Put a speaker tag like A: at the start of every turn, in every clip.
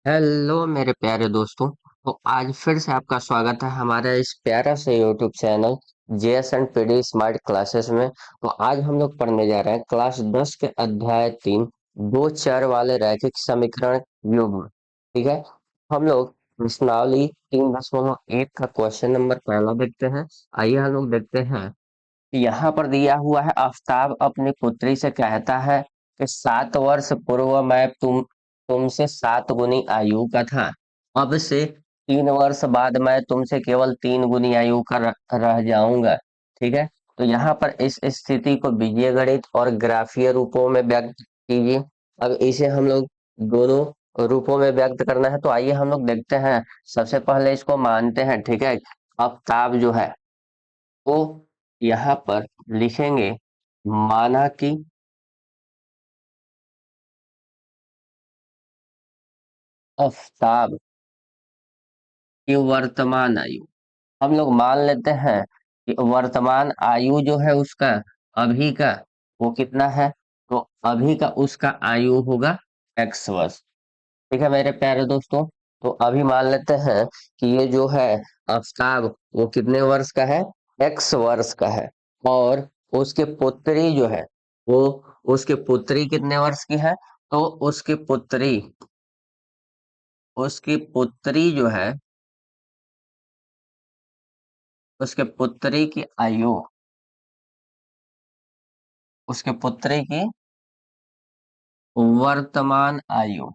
A: Hello मेरे प्यारे दोस्तों। तो आज फिर से आपका स्वागत है हमारे इस प्यारा से YouTube channel JS and PD smart classes में। तो आज हम लोग पढ़ने जा रहे हैं क्लास 10 के अध्याय 3 दो चर वाले रैखिक समीकरण युग्म। ठीक है। हम लोग प्रश्नावली 3.1 का क्वेश्चन नंबर पहला देखते हैं। आइए हम लोग देखते हैं। यहाँ पर दिया हुआ है, आफ्ताब अपनी पुत्री से कहता है कि 7 वर्ष पूर्व मैं तुमसे 7 गुनी आयु का था। अब से 3 वर्ष बाद मैं तुमसे केवल 3 गुनी आयु का रह जाऊंगा। ठीक है। तो यहाँ पर इस स्थिति को बीजगणित और ग्राफीय रूपों में व्यक्त कीजिए। अब इसे हम लोग दोनों रूपों में व्यक्त करना है, तो आइए हम लोग देखते हैं। सबसे पहले इसको मानते हैं। ठीक है। आफ्ताब जो है वो यहाँ पर लिखेंगे, माना कि आफ्ताब की वर्तमान आयु, हम लोग मान लेते हैं कि वर्तमान आयु जो है उसका, अभी का, वो कितना है। तो अभी का उसका आयु होगा x वर्ष। ठीक है मेरे प्यारे दोस्तों। तो अभी मान लेते हैं कि ये जो है आफ्ताब वो कितने वर्ष का है, x वर्ष का है। और उसके पुत्री जो है वो, उसकी पुत्री कितने वर्ष की है। तो उसकी पुत्री जो है, उसके पुत्री की आयु, उसके पुत्री की वर्तमान आयु,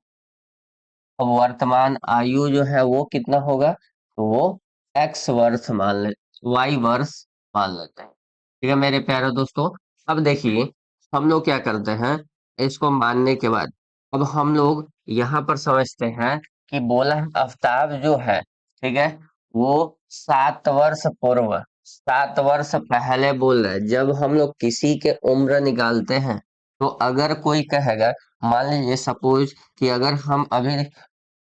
A: अब वर्तमान आयु जो है वो कितना होगा, तो वो x वर्ष मान ले, y वर्ष मान लेते हैं। ठीक है मेरे प्यारे दोस्तों। अब देखिए, हम लोग क्या करते हैं, इसको मानने के बाद अब हम लोग यहाँ पर समझते हैं कि बोला है आफ्ताब जो है, ठीक है, वो 7 वर्ष पूर्व, 7 वर्ष पहले बोल रहे हैं। जब हम लोग किसी के उम्र निकालते हैं, तो अगर कोई कहेगा, मान लीजिए सपोज कि अगर हम अभी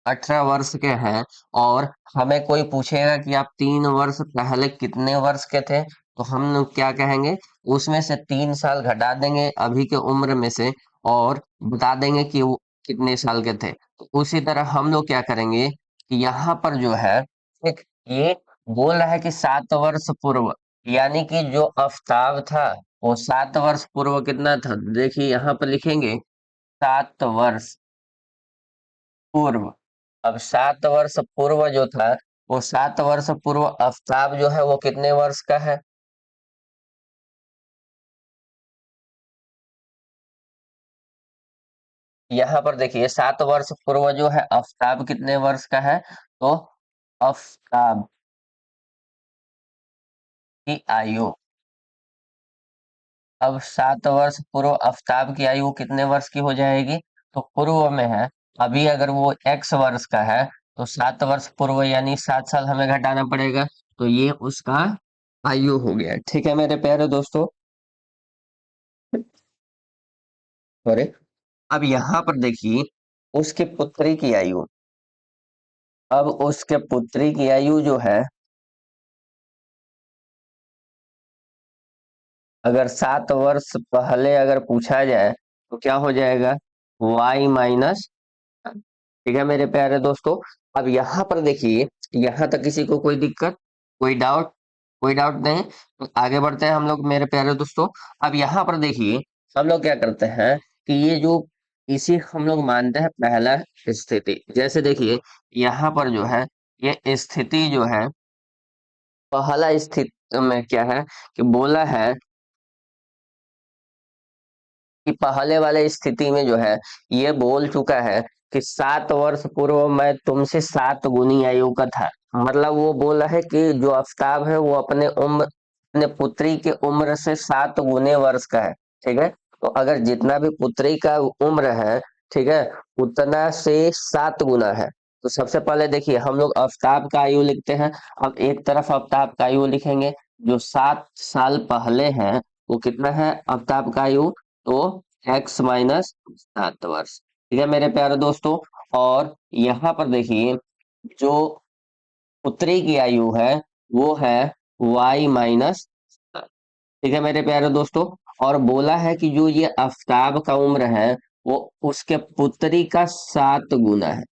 A: 18 वर्ष के हैं और हमें कोई पूछेगा कि आप 3 वर्ष पहले कितने वर्ष के थे, तो हम लोग क्या कहेंगे, उसमें से 3 साल घटा देंगे अभी के उम्र में से और बता देंगे कि वो कितने साल के थे। तो उसी तरह हम लोग क्या करेंगे कि यहाँ पर जो है, एक, ये बोल रहा है कि 7 वर्ष पूर्व, यानी कि जो आफ्ताब था वो 7 वर्ष पूर्व कितना था, देखिए यहाँ पर लिखेंगे 7 वर्ष पूर्व। अब 7 वर्ष पूर्व जो था, वो 7 वर्ष पूर्व आफ्ताब जो है वो कितने वर्ष का है। यहाँ पर देखिए 7 वर्ष पूर्व जो है आफ्ताब कितने वर्ष का है। तो आफ्ताब की आयु, अब 7 वर्ष पूर्व आफ्ताब की आयु कितने वर्ष की हो जाएगी, तो पूर्व में है, अभी अगर वो x वर्ष का है, तो 7 वर्ष पूर्व यानी 7 साल हमें घटाना पड़ेगा। तो ये उसका आयु हो गया। ठीक है मेरे प्यारे दोस्तों। अरे, अब यहाँ पर देखिए, उसके पुत्री की आयु, अब उसके पुत्री की आयु जो है, अगर 7 वर्ष पहले अगर पूछा जाए तो क्या हो जाएगा, y - ठीक है मेरे प्यारे दोस्तों। अब यहाँ पर देखिए, यहाँ तक किसी को कोई दिक्कत, कोई डाउट, कोई डाउट नहीं। तो आगे बढ़ते हैं हम लोग मेरे प्यारे दोस्तों। अब यहाँ पर देखिए, हम लोग क्या करते हैं कि ये जो, इसी हम लोग मानते हैं पहला स्थिति। जैसे देखिए यहाँ पर जो है, ये स्थिति जो है, पहला स्थिति में क्या है कि बोला है कि पहले वाले स्थिति में जो है, ये बोल चुका है कि 7 वर्ष पूर्व मैं तुमसे 7 गुनी आयु का था। मतलब वो बोला है कि जो आफ्ताब है वो अपने पुत्री के उम्र से 7 गुने वर्ष का है। ठीक है। तो अगर जितना भी पुत्री का उम्र है, ठीक है, उतना से 7 गुना है। तो सबसे पहले देखिए, हम लोग आफ्ताब का आयु लिखते हैं। अब एक तरफ आफ्ताब का आयु लिखेंगे, जो 7 साल पहले है वो कितना है आफ्ताब का आयु, तो x - 7 वर्ष। ठीक है मेरे प्यारे दोस्तों। और यहाँ पर देखिए, जो पुत्री की आयु है वो है y - 7। ठीक है मेरे प्यारे दोस्तों। और बोला है कि जो ये आफ्ताब का उम्र है वो उसके पुत्री का 7 गुना है।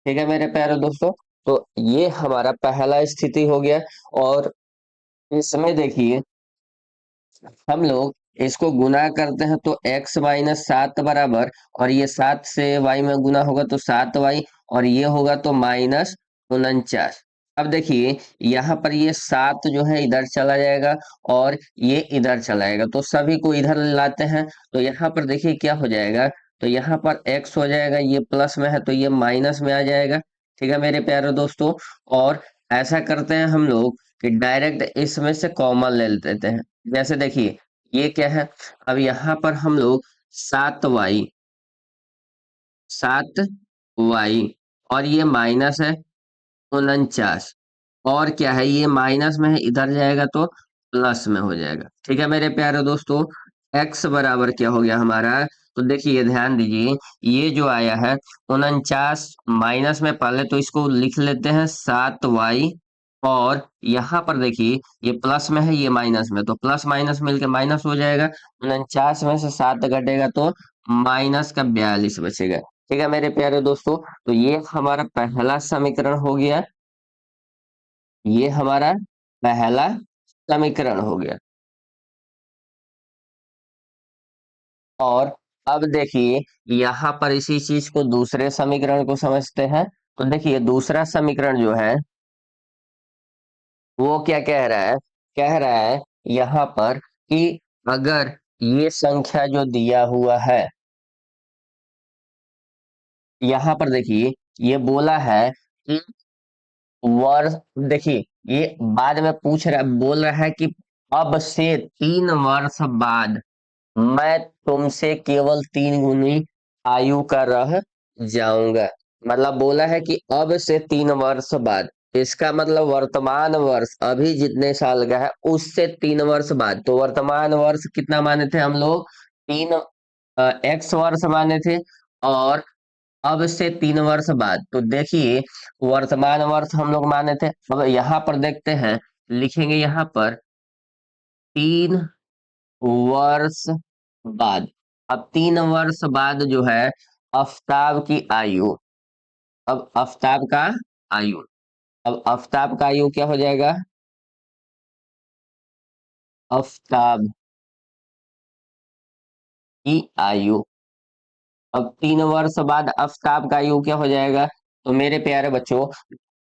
A: ठीक है मेरे प्यारे दोस्तों, तो ये हमारा पहला स्थिति हो गया। और इसमें देखिए हम लोग इसको गुना करते हैं तो x-7 बराबर, और ये 7 से y में गुना होगा तो 7y, और ये होगा तो -49। अब देखिए यहाँ पर ये 7 जो है इधर चला जाएगा और ये इधर चला जाएगा, तो सभी को इधर लाते हैं। तो यहाँ पर देखिए क्या हो जाएगा, तो यहाँ पर x हो जाएगा, ये प्लस में है तो ये माइनस में आ जाएगा। ठीक है मेरे प्यारे दोस्तों, और ऐसा करते हैं हम लोग कि डायरेक्ट इसमें से कॉमन ले लेते हैं। जैसे देखिए ये क्या है, अब यहाँ पर हम लोग 7y और ये माइनस है 49, और क्या है ये माइनस में है, इधर जाएगा तो प्लस में हो जाएगा। ठीक है मेरे प्यारे दोस्तों, x बराबर क्या हो गया हमारा, तो देखिए ध्यान दीजिए, ये जो आया है 49 माइनस में, पहले तो इसको लिख लेते हैं 7y, और यहाँ पर देखिए ये प्लस में है ये माइनस में, तो प्लस माइनस मिलके माइनस हो जाएगा। 49 में से 7 घटेगा तो -42 बचेगा। ठीक है मेरे प्यारे दोस्तों, तो ये हमारा पहला समीकरण हो गया, ये हमारा पहला समीकरण हो गया। और अब देखिए यहाँ पर इसी चीज को दूसरे समीकरण को समझते हैं। तो देखिए दूसरा समीकरण जो है वो क्या कह रहा है, कह रहा है यहाँ पर कि अगर ये संख्या जो दिया हुआ है, यहाँ पर देखिए ये बोला है कि वर्ष, देखिए ये बाद में पूछ रहा, बोल रहा है कि अब से 3 वर्ष बाद मैं तुमसे केवल 3 गुनी आयु का रह जाऊंगा। मतलब बोला है कि अब से 3 वर्ष बाद, इसका मतलब वर्तमान वर्ष अभी जितने साल का है उससे 3 वर्ष बाद। तो वर्तमान वर्ष कितना माने थे हम लोग, 3 x वर्ष माने थे, और अब से 3 वर्ष बाद, तो देखिए वर्तमान वर्ष हम लोग माने थे। अब यहाँ पर देखते हैं, लिखेंगे यहाँ पर 3 वर्ष बाद। अब 3 वर्ष बाद जो है आफ्ताब की आयु, अब आफ्ताब का आयु, अब आफ्ताब का आयु क्या हो जाएगा, आफ्ताब की आयु, अब 3 वर्ष बाद आफ्ताब का आयु क्या हो जाएगा। तो मेरे प्यारे बच्चों,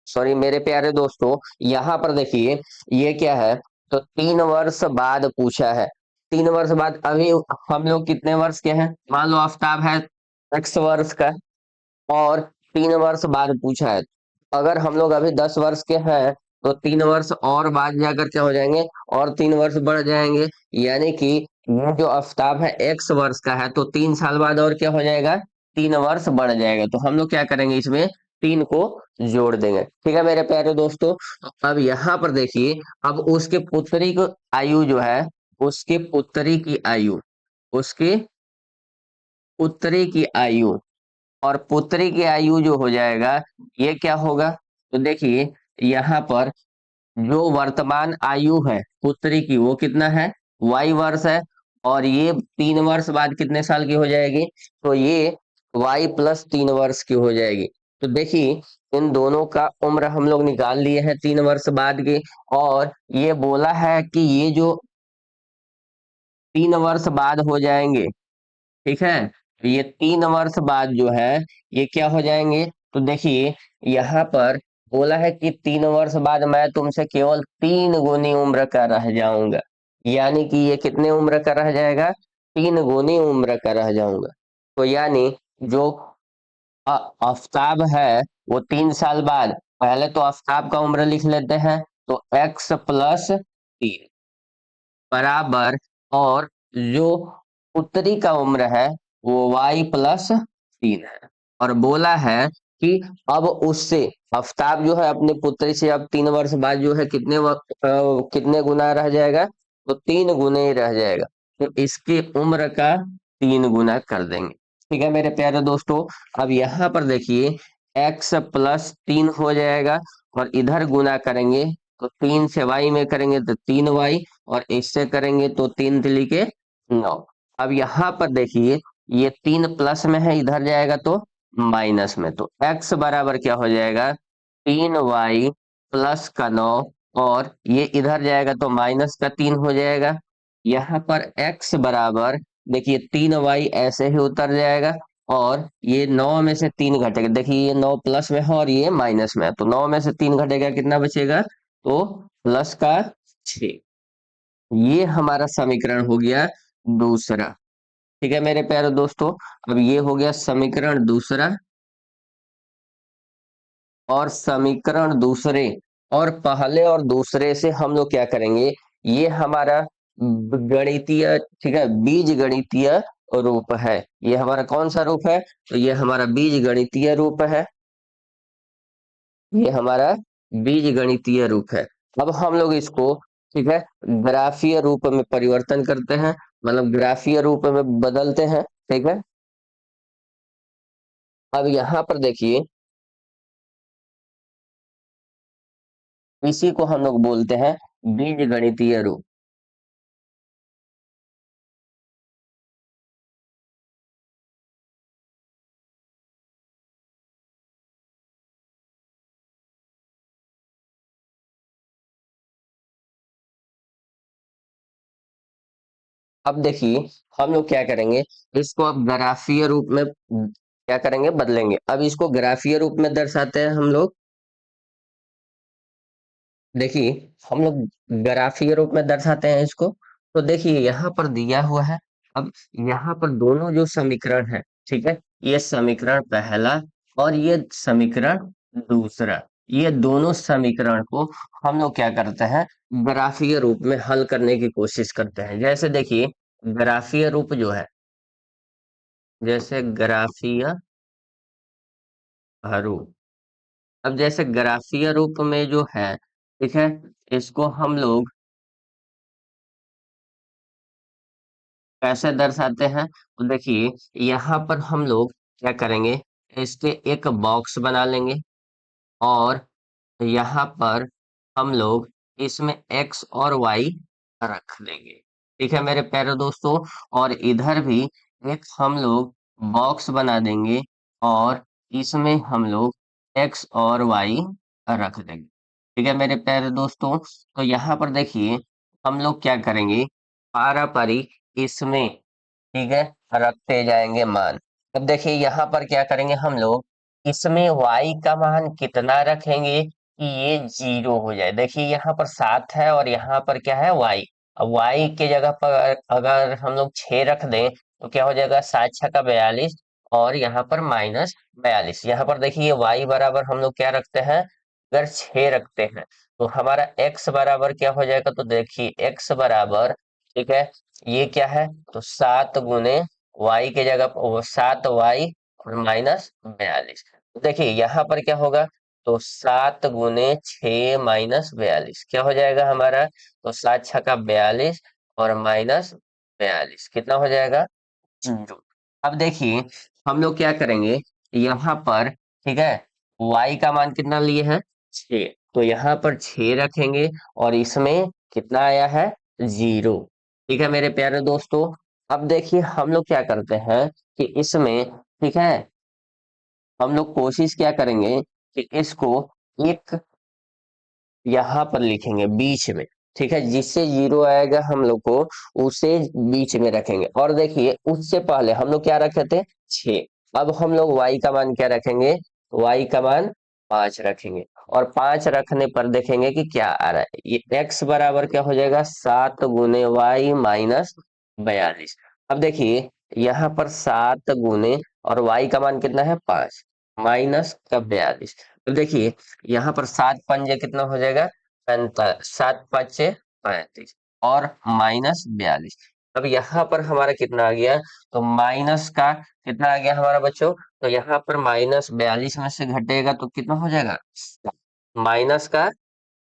A: सॉरी मेरे प्यारे दोस्तों, यहाँ पर देखिए ये क्या है, तो 3 वर्ष बाद पूछा है। 3 वर्ष बाद, अभी हम लोग कितने वर्ष के हैं, मान लो आफ्ताब है x वर्ष का, और 3 वर्ष बाद पूछा है। अगर हम लोग अभी 10 वर्ष के हैं तो 3 वर्ष और बाद जाकर क्या हो जाएंगे, और 3 वर्ष बढ़ जाएंगे। यानी कि ये जो आफ्ताब है x वर्ष का है, तो 3 साल बाद और क्या हो जाएगा, 3 वर्ष बढ़ जाएगा। तो हम लोग क्या करेंगे, इसमें 3 को जोड़ देंगे। ठीक है मेरे प्यारे दोस्तों, अब यहाँ पर देखिए, अब उसके पुत्री की आयु जो है, उसके पुत्री की आयु, उसके पुत्री की आयु, और पुत्री की आयु जो हो जाएगा ये क्या होगा, तो देखिए यहाँ पर जो वर्तमान आयु है पुत्री की वो कितना है, y वर्ष है, और ये 3 वर्ष बाद कितने साल की हो जाएगी, तो ये y+3 वर्ष की हो जाएगी। तो देखिए इन दोनों का उम्र हम लोग निकाल लिए हैं 3 वर्ष बाद के, और ये बोला है कि ये जो 3 वर्ष बाद हो जाएंगे, ठीक है, तो ये 3 वर्ष बाद जो है ये क्या हो जाएंगे, तो देखिए यहाँ पर बोला है कि 3 वर्ष बाद मैं तुमसे केवल 3 गुनी उम्र का रह जाऊंगा। यानी कि ये कितने उम्र का रह जाएगा, 3 गुनी उम्र का रह जाऊंगा। तो यानी जो आफ्ताब है वो 3 साल बाद, पहले तो आफ्ताब का उम्र लिख लेते हैं, तो x+3 बराबर, और जो उत्तरी का उम्र है वो y+3 है। और बोला है कि अब उससे आफ्ताब जो है अपने पुत्री से अब 3 वर्ष बाद जो है कितने गुना रह जाएगा, तो 3 गुने ही रह जाएगा। तो इसकी उम्र का 3 गुना कर देंगे। ठीक है मेरे प्यारे दोस्तों, अब यहाँ पर देखिए x+3 हो जाएगा, और इधर गुना करेंगे तो 3 से y में करेंगे तो 3y, और इससे करेंगे तो 3×3 = 9। अब यहाँ पर देखिए ये 3 प्लस में है, इधर जाएगा तो माइनस में, तो x बराबर क्या हो जाएगा, 3y प्लस का 9, और ये इधर जाएगा तो माइनस का 3 हो जाएगा। यहाँ पर x बराबर, देखिए 3y ऐसे ही उतर जाएगा, और ये 9 में से 3 घटेगा, देखिए ये 9 प्लस में है और ये माइनस में है, तो 9 में से 3 घटेगा, कितना बचेगा, तो प्लस का 6। ये हमारा समीकरण हो गया दूसरा। ठीक है मेरे प्यारे दोस्तों, अब ये हो गया समीकरण दूसरा। और समीकरण दूसरे और पहले और दूसरे से हम लोग क्या करेंगे, ये हमारा गणितीय, ठीक है, बीज गणितीय रूप है। ये हमारा कौन सा रूप है, तो ये हमारा बीज गणितीय रूप है। ये हमारा बीज गणितीय रूप है। अब हम लोग इसको, ठीक है, ग्राफीय रूप में परिवर्तन करते हैं, मतलब ग्राफीय रूप में बदलते हैं। ठीक है, अब यहाँ पर देखिए, इसी को हम लोग बोलते हैं बीज गणितीय रूप। अब देखिए, हम लोग क्या करेंगे, इसको अब ग्राफीय रूप में क्या करेंगे, बदलेंगे। अब इसको ग्राफीय रूप में दर्शाते हैं हम लोग। देखिए, हम लोग ग्राफीय रूप में दर्शाते हैं इसको। तो देखिए यहाँ पर दिया हुआ है। अब यहाँ पर दोनों जो समीकरण है, ठीक है, ये समीकरण पहला और ये समीकरण दूसरा, ये दोनों समीकरण को हम लोग क्या करते हैं, ग्राफीय रूप में हल करने की कोशिश करते हैं। जैसे देखिए, ग्राफीय रूप जो है, जैसे ग्राफीय रूप, अब जैसे ग्राफीय रूप में जो है, ठीक है, इसको हम लोग कैसे दर्शाते हैं, तो देखिए यहाँ पर हम लोग क्या करेंगे, इसके एक बॉक्स बना लेंगे, और यहाँ पर हम लोग इसमें x और y रख देंगे। ठीक है मेरे प्यारे दोस्तों, और इधर भी एक हम लोग बॉक्स बना देंगे, और इसमें हम लोग x और y रख देंगे। ठीक है मेरे प्यारे दोस्तों, तो यहाँ पर देखिए, हम लोग क्या करेंगे, पारंपरिक इसमें, ठीक है, रखते जाएंगे मान। अब देखिए यहाँ पर क्या करेंगे हम लोग, इसमें y का मान कितना रखेंगे कि ये 0 हो जाए। देखिए यहाँ पर 7 है और यहाँ पर क्या है, y। अब y के जगह पर अगर हम लोग 6 रख दें तो क्या हो जाएगा, 7 छक्का का 42, और यहाँ पर -42। यहाँ पर देखिए y बराबर हम लोग क्या रखते हैं, अगर 6 रखते हैं तो हमारा x बराबर क्या हो जाएगा, तो देखिए x बराबर, ठीक है, ये क्या है, तो 7 गुने y के जगह पर 7y और -42। तो देखिए यहाँ पर क्या होगा, तो 7 गुने 6 - 42 क्या हो जाएगा हमारा, तो 7 छक्का 42 और -42 कितना हो जाएगा, 0। अब देखिए, हम लोग क्या करेंगे, यहाँ पर, ठीक है, y का मान कितना लिए हैं, 6, तो यहाँ पर 6 रखेंगे, और इसमें कितना आया है, 0। ठीक है मेरे प्यारे दोस्तों, अब देखिए हम लोग क्या करते हैं कि इसमें, ठीक है, हम लोग कोशिश क्या करेंगे कि इसको एक यहाँ पर लिखेंगे बीच में। ठीक है, जिससे 0 आएगा हम लोग को उसे बीच में रखेंगे, और देखिए उससे पहले हम लोग क्या रखे थे, 6। अब हम लोग y का मान क्या रखेंगे, y का मान 5 रखेंगे, और 5 रखने पर देखेंगे कि क्या आ रहा है, ये x बराबर क्या हो जाएगा, 7 गुने y - 42। अब देखिए यहाँ पर 7 गुने, और y का मान कितना है, 5, माइनस का 42। तो देखिए यहाँ पर 7 पंजे कितना हो जाएगा, 45, 7 5 35, और -42। अब यहाँ पर हमारा कितना आ गया, तो माइनस का कितना आ गया हमारा बच्चों, तो यहाँ पर -42 में से घटेगा तो कितना हो जाएगा, माइनस का।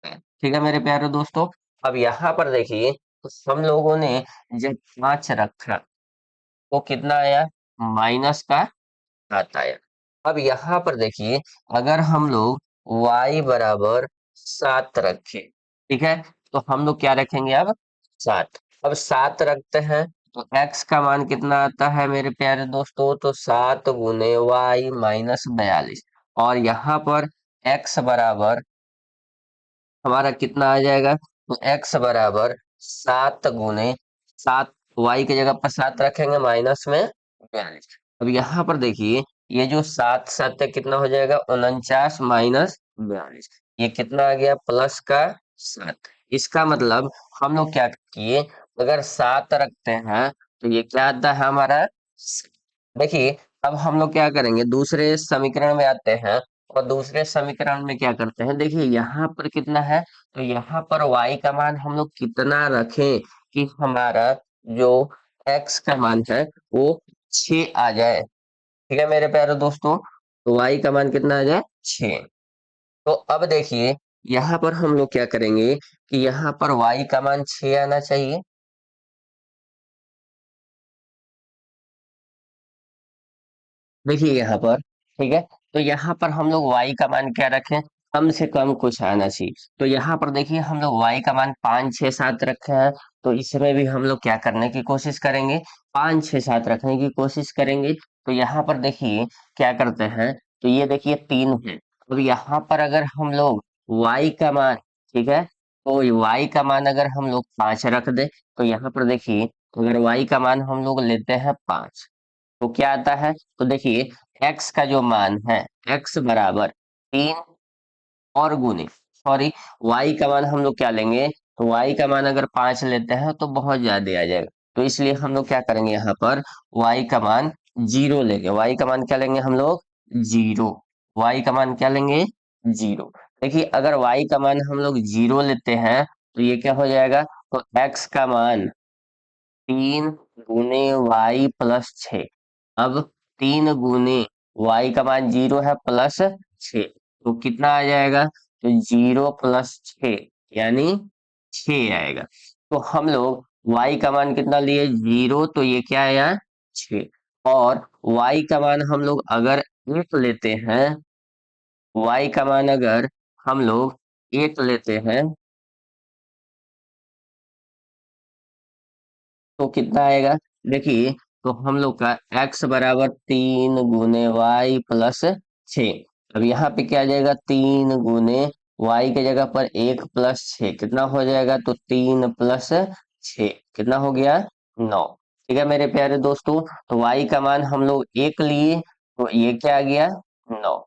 A: ठीक है मेरे प्यारे दोस्तों, अब यहाँ पर देखिए, तो हम लोगों ने जब 5 रखा तो कितना आया, माइनस का 7 आया। अब यहाँ पर देखिए, अगर हम लोग y बराबर 7 रखें, ठीक है, तो हम लोग क्या रखेंगे अब, 7। अब 7 रखते हैं तो x का मान कितना आता है मेरे प्यारे दोस्तों? तो 7 गुने y - 42। और यहाँ पर x बराबर हमारा कितना आ जाएगा? तो x बराबर 7 गुने 7, y की जगह पर 7 रखेंगे, माइनस में 42। अब यहाँ पर देखिए, ये जो 7 7 कितना हो जाएगा? 49 - 42। ये कितना आ गया? प्लस का 7। इसका मतलब हम लोग क्या किए, अगर 7 रखते हैं तो ये क्या आता है हमारा? देखिए, अब हम लोग क्या करेंगे, दूसरे समीकरण में आते हैं। और दूसरे समीकरण में क्या करते हैं, देखिए यहाँ पर कितना है, तो यहाँ पर y का मान हम लोग कितना रखें कि हमारा जो x का मान है वो 6 आ जाए। ठीक है मेरे प्यारे दोस्तों, तो y का मान कितना आ जाए? 6। तो अब देखिए, यहाँ पर हम लोग क्या करेंगे कि यहाँ पर y का मान 6 आना चाहिए। देखिए यहाँ पर, ठीक है, तो यहाँ पर हम लोग y का मान क्या रखें? कम से कम कुछ आना चाहिए। तो यहाँ पर देखिए, हम लोग y का मान 5 6 7 रखे हैं। तो इसमें भी हम लोग क्या करने की कोशिश करेंगे? 5 6 7 रखने की कोशिश करेंगे। तो यहाँ पर देखिए क्या करते हैं, तो ये देखिए 3 है। अब यहाँ पर अगर हम लोग y का मान, ठीक है, तो y का मान अगर हम लोग 5 रख दे, तो यहाँ पर देखिए, अगर y का मान हम लोग लेते हैं 5, तो क्या आता है? तो देखिए, x का जो मान है, x बराबर 3 और गुने, सॉरी, y का मान हम लोग क्या लेंगे? तो y का मान अगर 5 लेते हैं तो बहुत ज्यादा आ जाएगा। तो इसलिए हम लोग क्या करेंगे, यहाँ पर y का मान 0 लेंगे। y का मान क्या लेंगे हम लोग? 0। y का मान क्या लेंगे? 0। देखिए, अगर y का मान हम लोग 0 लेते हैं तो ये क्या हो जाएगा? तो x का मान 3 गुने y + 6। अब 3 गुने y का मान 0 है, +6, तो कितना आ जाएगा? तो 0 + 6 यानी 6 आएगा। तो हम लोग y का मान कितना लिए? 0, तो ये क्या आया? 6। और y का मान हम लोग अगर 1 लेते हैं, y का मान अगर हम लोग 1 लेते हैं तो कितना आएगा? देखिए, तो हम लोग का x बराबर 3 गुने y + 6। अब यहाँ पे क्या आ जाएगा? 3 गुने y के जगह पर 1 + 6 कितना हो जाएगा? तो 3 + 6 कितना हो गया? 9। ठीक है मेरे प्यारे दोस्तों, तो y का मान हम लोग 1 लिए, तो ये क्या आ गया? 9।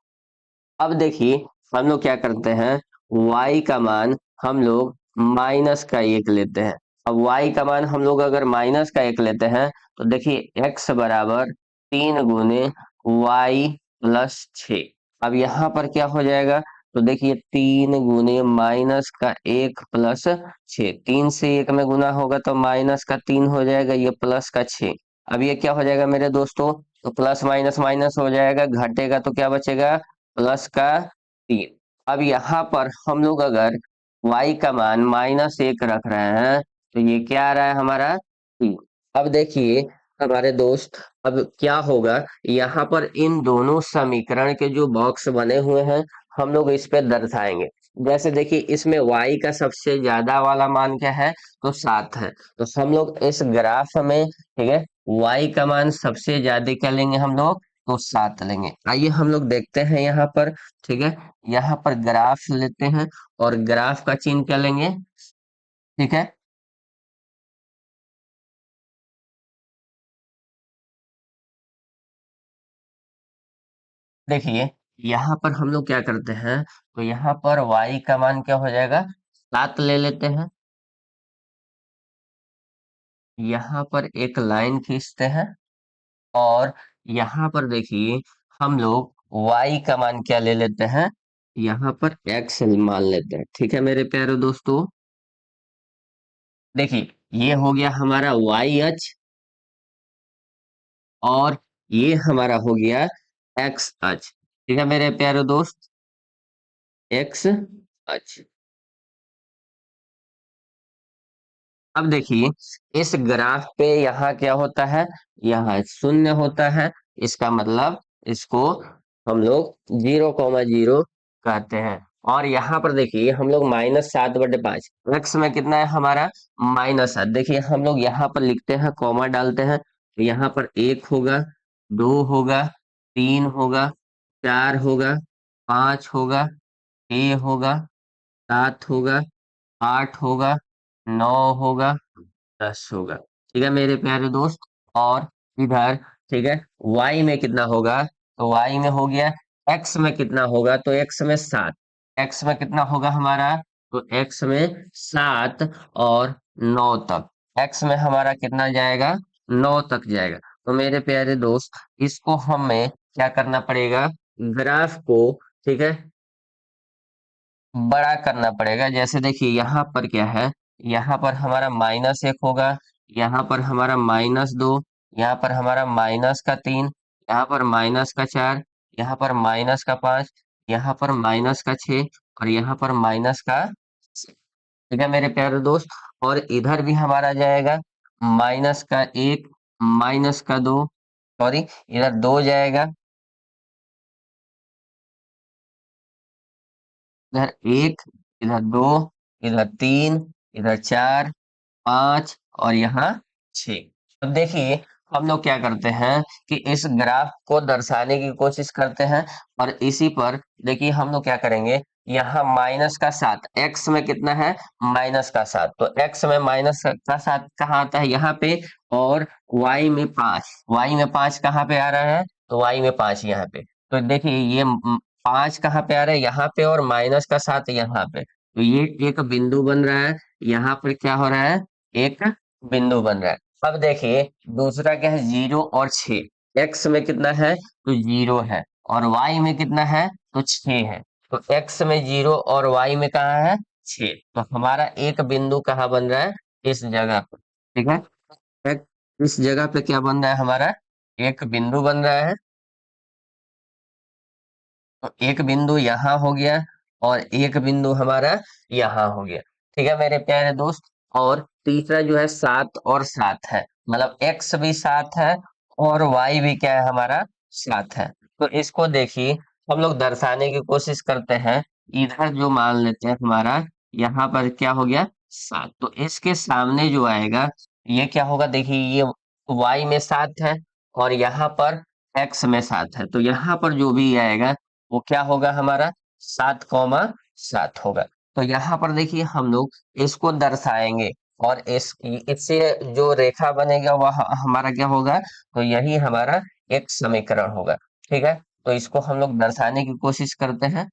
A: अब देखिए, हम लोग क्या करते हैं, y का मान हम लोग -1 लेते हैं। अब y का मान हम लोग अगर -1 लेते हैं, तो देखिए x बराबर 3 गुने y + 6। अब यहाँ पर क्या हो जाएगा? तो देखिए 3 गुने -1 + 6, 3 से 1 में गुना होगा तो -3 हो जाएगा, ये +6। अब ये क्या हो जाएगा मेरे दोस्तों? तो प्लस माइनस माइनस हो जाएगा, घटेगा तो क्या बचेगा? +3। अब यहाँ पर हम लोग अगर y का मान -1 रख रहे हैं, तो ये क्या आ रहा है हमारा? 3। अब देखिए हमारे दोस्त, अब क्या होगा, यहाँ पर इन दोनों समीकरण के जो बॉक्स बने हुए हैं, हम लोग इस पे दर्शाएंगे। जैसे देखिए, इसमें y का सबसे ज्यादा वाला मान क्या है? तो 7 है। तो हम लोग इस ग्राफ में, ठीक है, y का मान सबसे ज्यादा क्या लेंगे हम लोग? तो 7 लेंगे। आइए हम लोग देखते हैं यहाँ पर, ठीक है, यहाँ पर ग्राफ लेते हैं और ग्राफ का चिन्ह क्या लेंगे? ठीक है, देखिए यहाँ पर हम लोग क्या करते हैं, तो यहाँ पर y का मान क्या हो जाएगा? 7 ले लेते हैं। यहाँ पर एक लाइन खींचते हैं और यहाँ पर देखिए, हम लोग y का मान क्या ले लेते हैं? यहाँ पर x मान लेते हैं। ठीक है मेरे प्यारे दोस्तों, देखिए ये हो गया हमारा y अक्ष और ये हमारा हो गया x अक्ष। ठीक है मेरे प्यारे दोस्त, x अक्ष। अब देखिए, इस ग्राफ पे यहाँ क्या होता है? यहाँ शून्य होता है। इसका मतलब इसको हम लोग 0,0 कहते हैं। और यहाँ पर देखिए हम लोग -7/5, एक्स में कितना है हमारा -7। देखिए हम लोग यहाँ पर लिखते हैं, कॉमा डालते हैं, तो यहाँ पर 1 होगा, 2 होगा, 3 होगा, 4 होगा, 5 होगा, 6 होगा, 7 होगा, 8 होगा, 9 होगा, 10 होगा। ठीक है मेरे प्यारे दोस्त। और इधर, ठीक है, y में कितना होगा, तो y में हो गया, x में कितना होगा, तो x में 7, x में कितना होगा हमारा, तो x में 7 और 9 तक, x में हमारा कितना जाएगा, 9 तक जाएगा। तो मेरे प्यारे दोस्त, इसको हमें क्या करना पड़ेगा, ग्राफ को, ठीक है, बड़ा करना पड़ेगा। जैसे देखिए यहाँ पर क्या है, यहाँ पर हमारा -1 होगा, यहाँ पर हमारा -2, यहाँ पर हमारा -3, यहाँ पर -4, यहाँ पर -5, यहाँ पर -6 और यहाँ पर -6। ठीक है मेरे प्यारे दोस्त। और इधर भी हमारा जाएगा -1, -2, सॉरी, इधर 2 जाएगा, इधर 1, इधर 2, इधर 3, इधर 4, 5 और यहाँ 6। तो देखिए हम लोग क्या करते हैं कि इस ग्राफ को दर्शाने की कोशिश करते हैं, और इसी पर देखिए हम लोग क्या करेंगे, यहाँ -7, एक्स में कितना है, -7, तो एक्स में -7 कहाँ आता है, यहाँ पे, और वाई में 5, वाई में 5 कहाँ पे आ रहा है, तो वाई में 5 यहाँ पे। तो देखिए ये 5 कहाँ पे आ रहा है, यहाँ पे, और -7 यहाँ पे, तो ये एक बिंदु बन रहा है, यहाँ पर क्या हो रहा है, एक बिंदु बन रहा है। अब देखिए दूसरा क्या है, 0 और 6, एक्स में कितना है, तो 0 है, और वाई में कितना है, तो 6 है। तो एक्स में 0 और वाई में कहाँ है, 6, तो हमारा एक बिंदु कहाँ बन रहा है, इस जगह पर। ठीक है, एक- इस जगह पे क्या बन रहा है हमारा, एक बिंदु बन रहा है। तो एक बिंदु यहाँ हो गया, और एक बिंदु हमारा यहाँ हो गया। ठीक है मेरे प्यारे दोस्त। और तीसरा जो है 7 और 7 है, मतलब x भी 7 है, और y भी क्या है हमारा, 7 है। तो इसको देखिए हम लोग दर्शाने की कोशिश करते हैं, इधर जो मान लेते हैं हमारा, यहाँ पर क्या हो गया, 7, तो इसके सामने जो आएगा, ये क्या होगा, देखिए ये y में 7 है, और यहाँ पर x में 7 है, तो यहाँ पर जो भी आएगा वो क्या होगा हमारा, 7,7 होगा। तो यहाँ पर देखिए हम लोग इसको दर्शाएंगे, और इस इससे जो रेखा बनेगा वह हमारा क्या होगा, तो यही हमारा एक समीकरण होगा। ठीक है, तो इसको हम लोग दर्शाने की कोशिश करते हैं।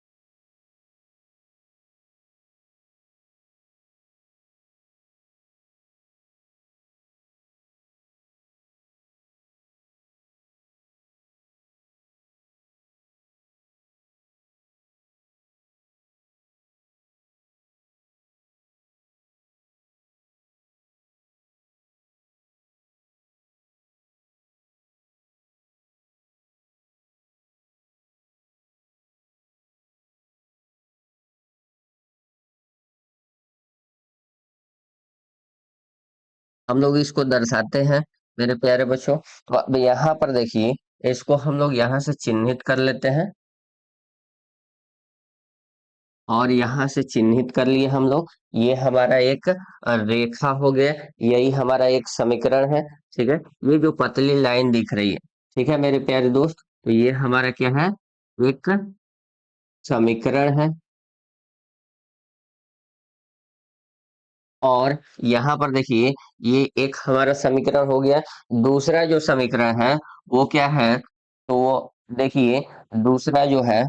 A: हम लोग इसको दर्शाते हैं मेरे प्यारे बच्चों। तो अब यहाँ पर देखिए, इसको हम लोग यहाँ से चिन्हित कर लेते हैं, और यहाँ से चिन्हित कर लिए हम लोग, ये हमारा एक रेखा हो गया, यही हमारा एक समीकरण है। ठीक है, ये जो पतली लाइन दिख रही है, ठीक है मेरे प्यारे दोस्त, तो ये हमारा क्या है, एक समीकरण है। और यहाँ पर देखिए, ये एक हमारा समीकरण हो गया। दूसरा जो समीकरण है वो क्या है, तो वो देखिए, दूसरा जो है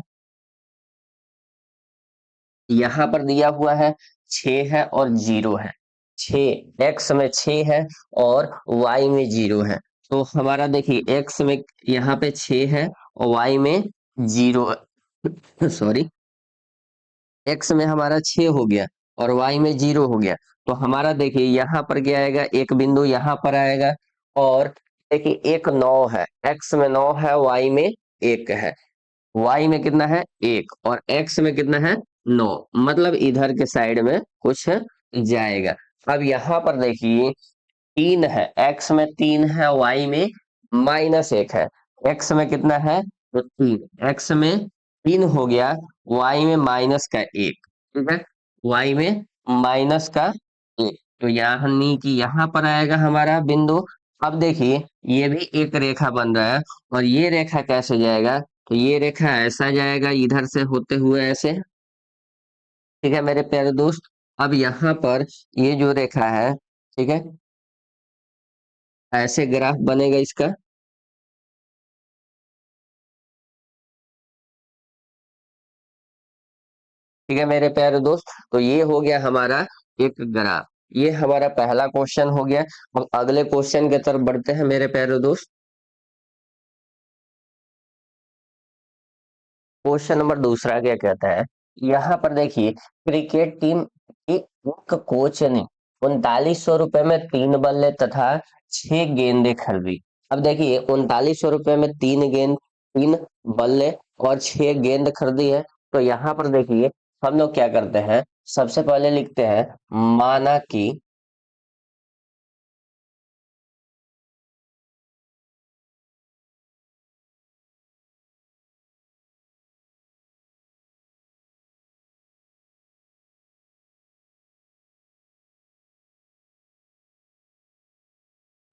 A: यहाँ पर दिया हुआ है, 6 है और 0 है, 6, एक्स में 6 है और वाई में 0 है। तो हमारा देखिए एक्स में यहाँ पे 6 है और वाई में 0, सॉरी, एक्स में हमारा 6 हो गया और वाई में 0 हो गया। तो हमारा देखिए यहाँ पर क्या आएगा, एक बिंदु यहाँ पर आएगा, और देखिए एक 9 है, एक्स में 9 है, वाई में 1 है, वाई में कितना है, 1, और एक्स में कितना है, 9, मतलब इधर के साइड में कुछ जाएगा। अब यहाँ पर देखिए 3 है, एक्स में 3 है, वाई में -1 है, एक्स में कितना है, तो 3, एक्स में तीन हो गया, वाई में माइनस का एक, ठीक है, वाई में माइनस का एक, तो यानी कि यहाँ पर आएगा हमारा बिंदु। अब देखिए, ये भी एक रेखा बन रहा है, और ये रेखा कैसे जाएगा, तो ये रेखा ऐसा जाएगा इधर से होते हुए ऐसे, ठीक है मेरे प्यारे दोस्त। अब यहाँ पर ये जो रेखा है, ठीक है, ऐसे ग्राफ बनेगा इसका, ठीक है मेरे प्यारे दोस्त। तो ये हो गया हमारा एक ग्राफ, ये हमारा पहला क्वेश्चन हो गया। अब अगले क्वेश्चन की तरफ बढ़ते हैं मेरे प्यारे दोस्त। क्वेश्चन नंबर दूसरा क्या कहता है, यहाँ पर देखिए, क्रिकेट टीम की एक कोच ने 3900 रुपए में तीन बल्ले तथा छह गेंदें खरीदी। अब देखिए, 3900 रुपए में तीन गेंद, तीन बल्ले और छह गेंद खरीदी है। तो यहाँ पर देखिए, हम लोग क्या करते हैं, सबसे पहले लिखते हैं माना कि,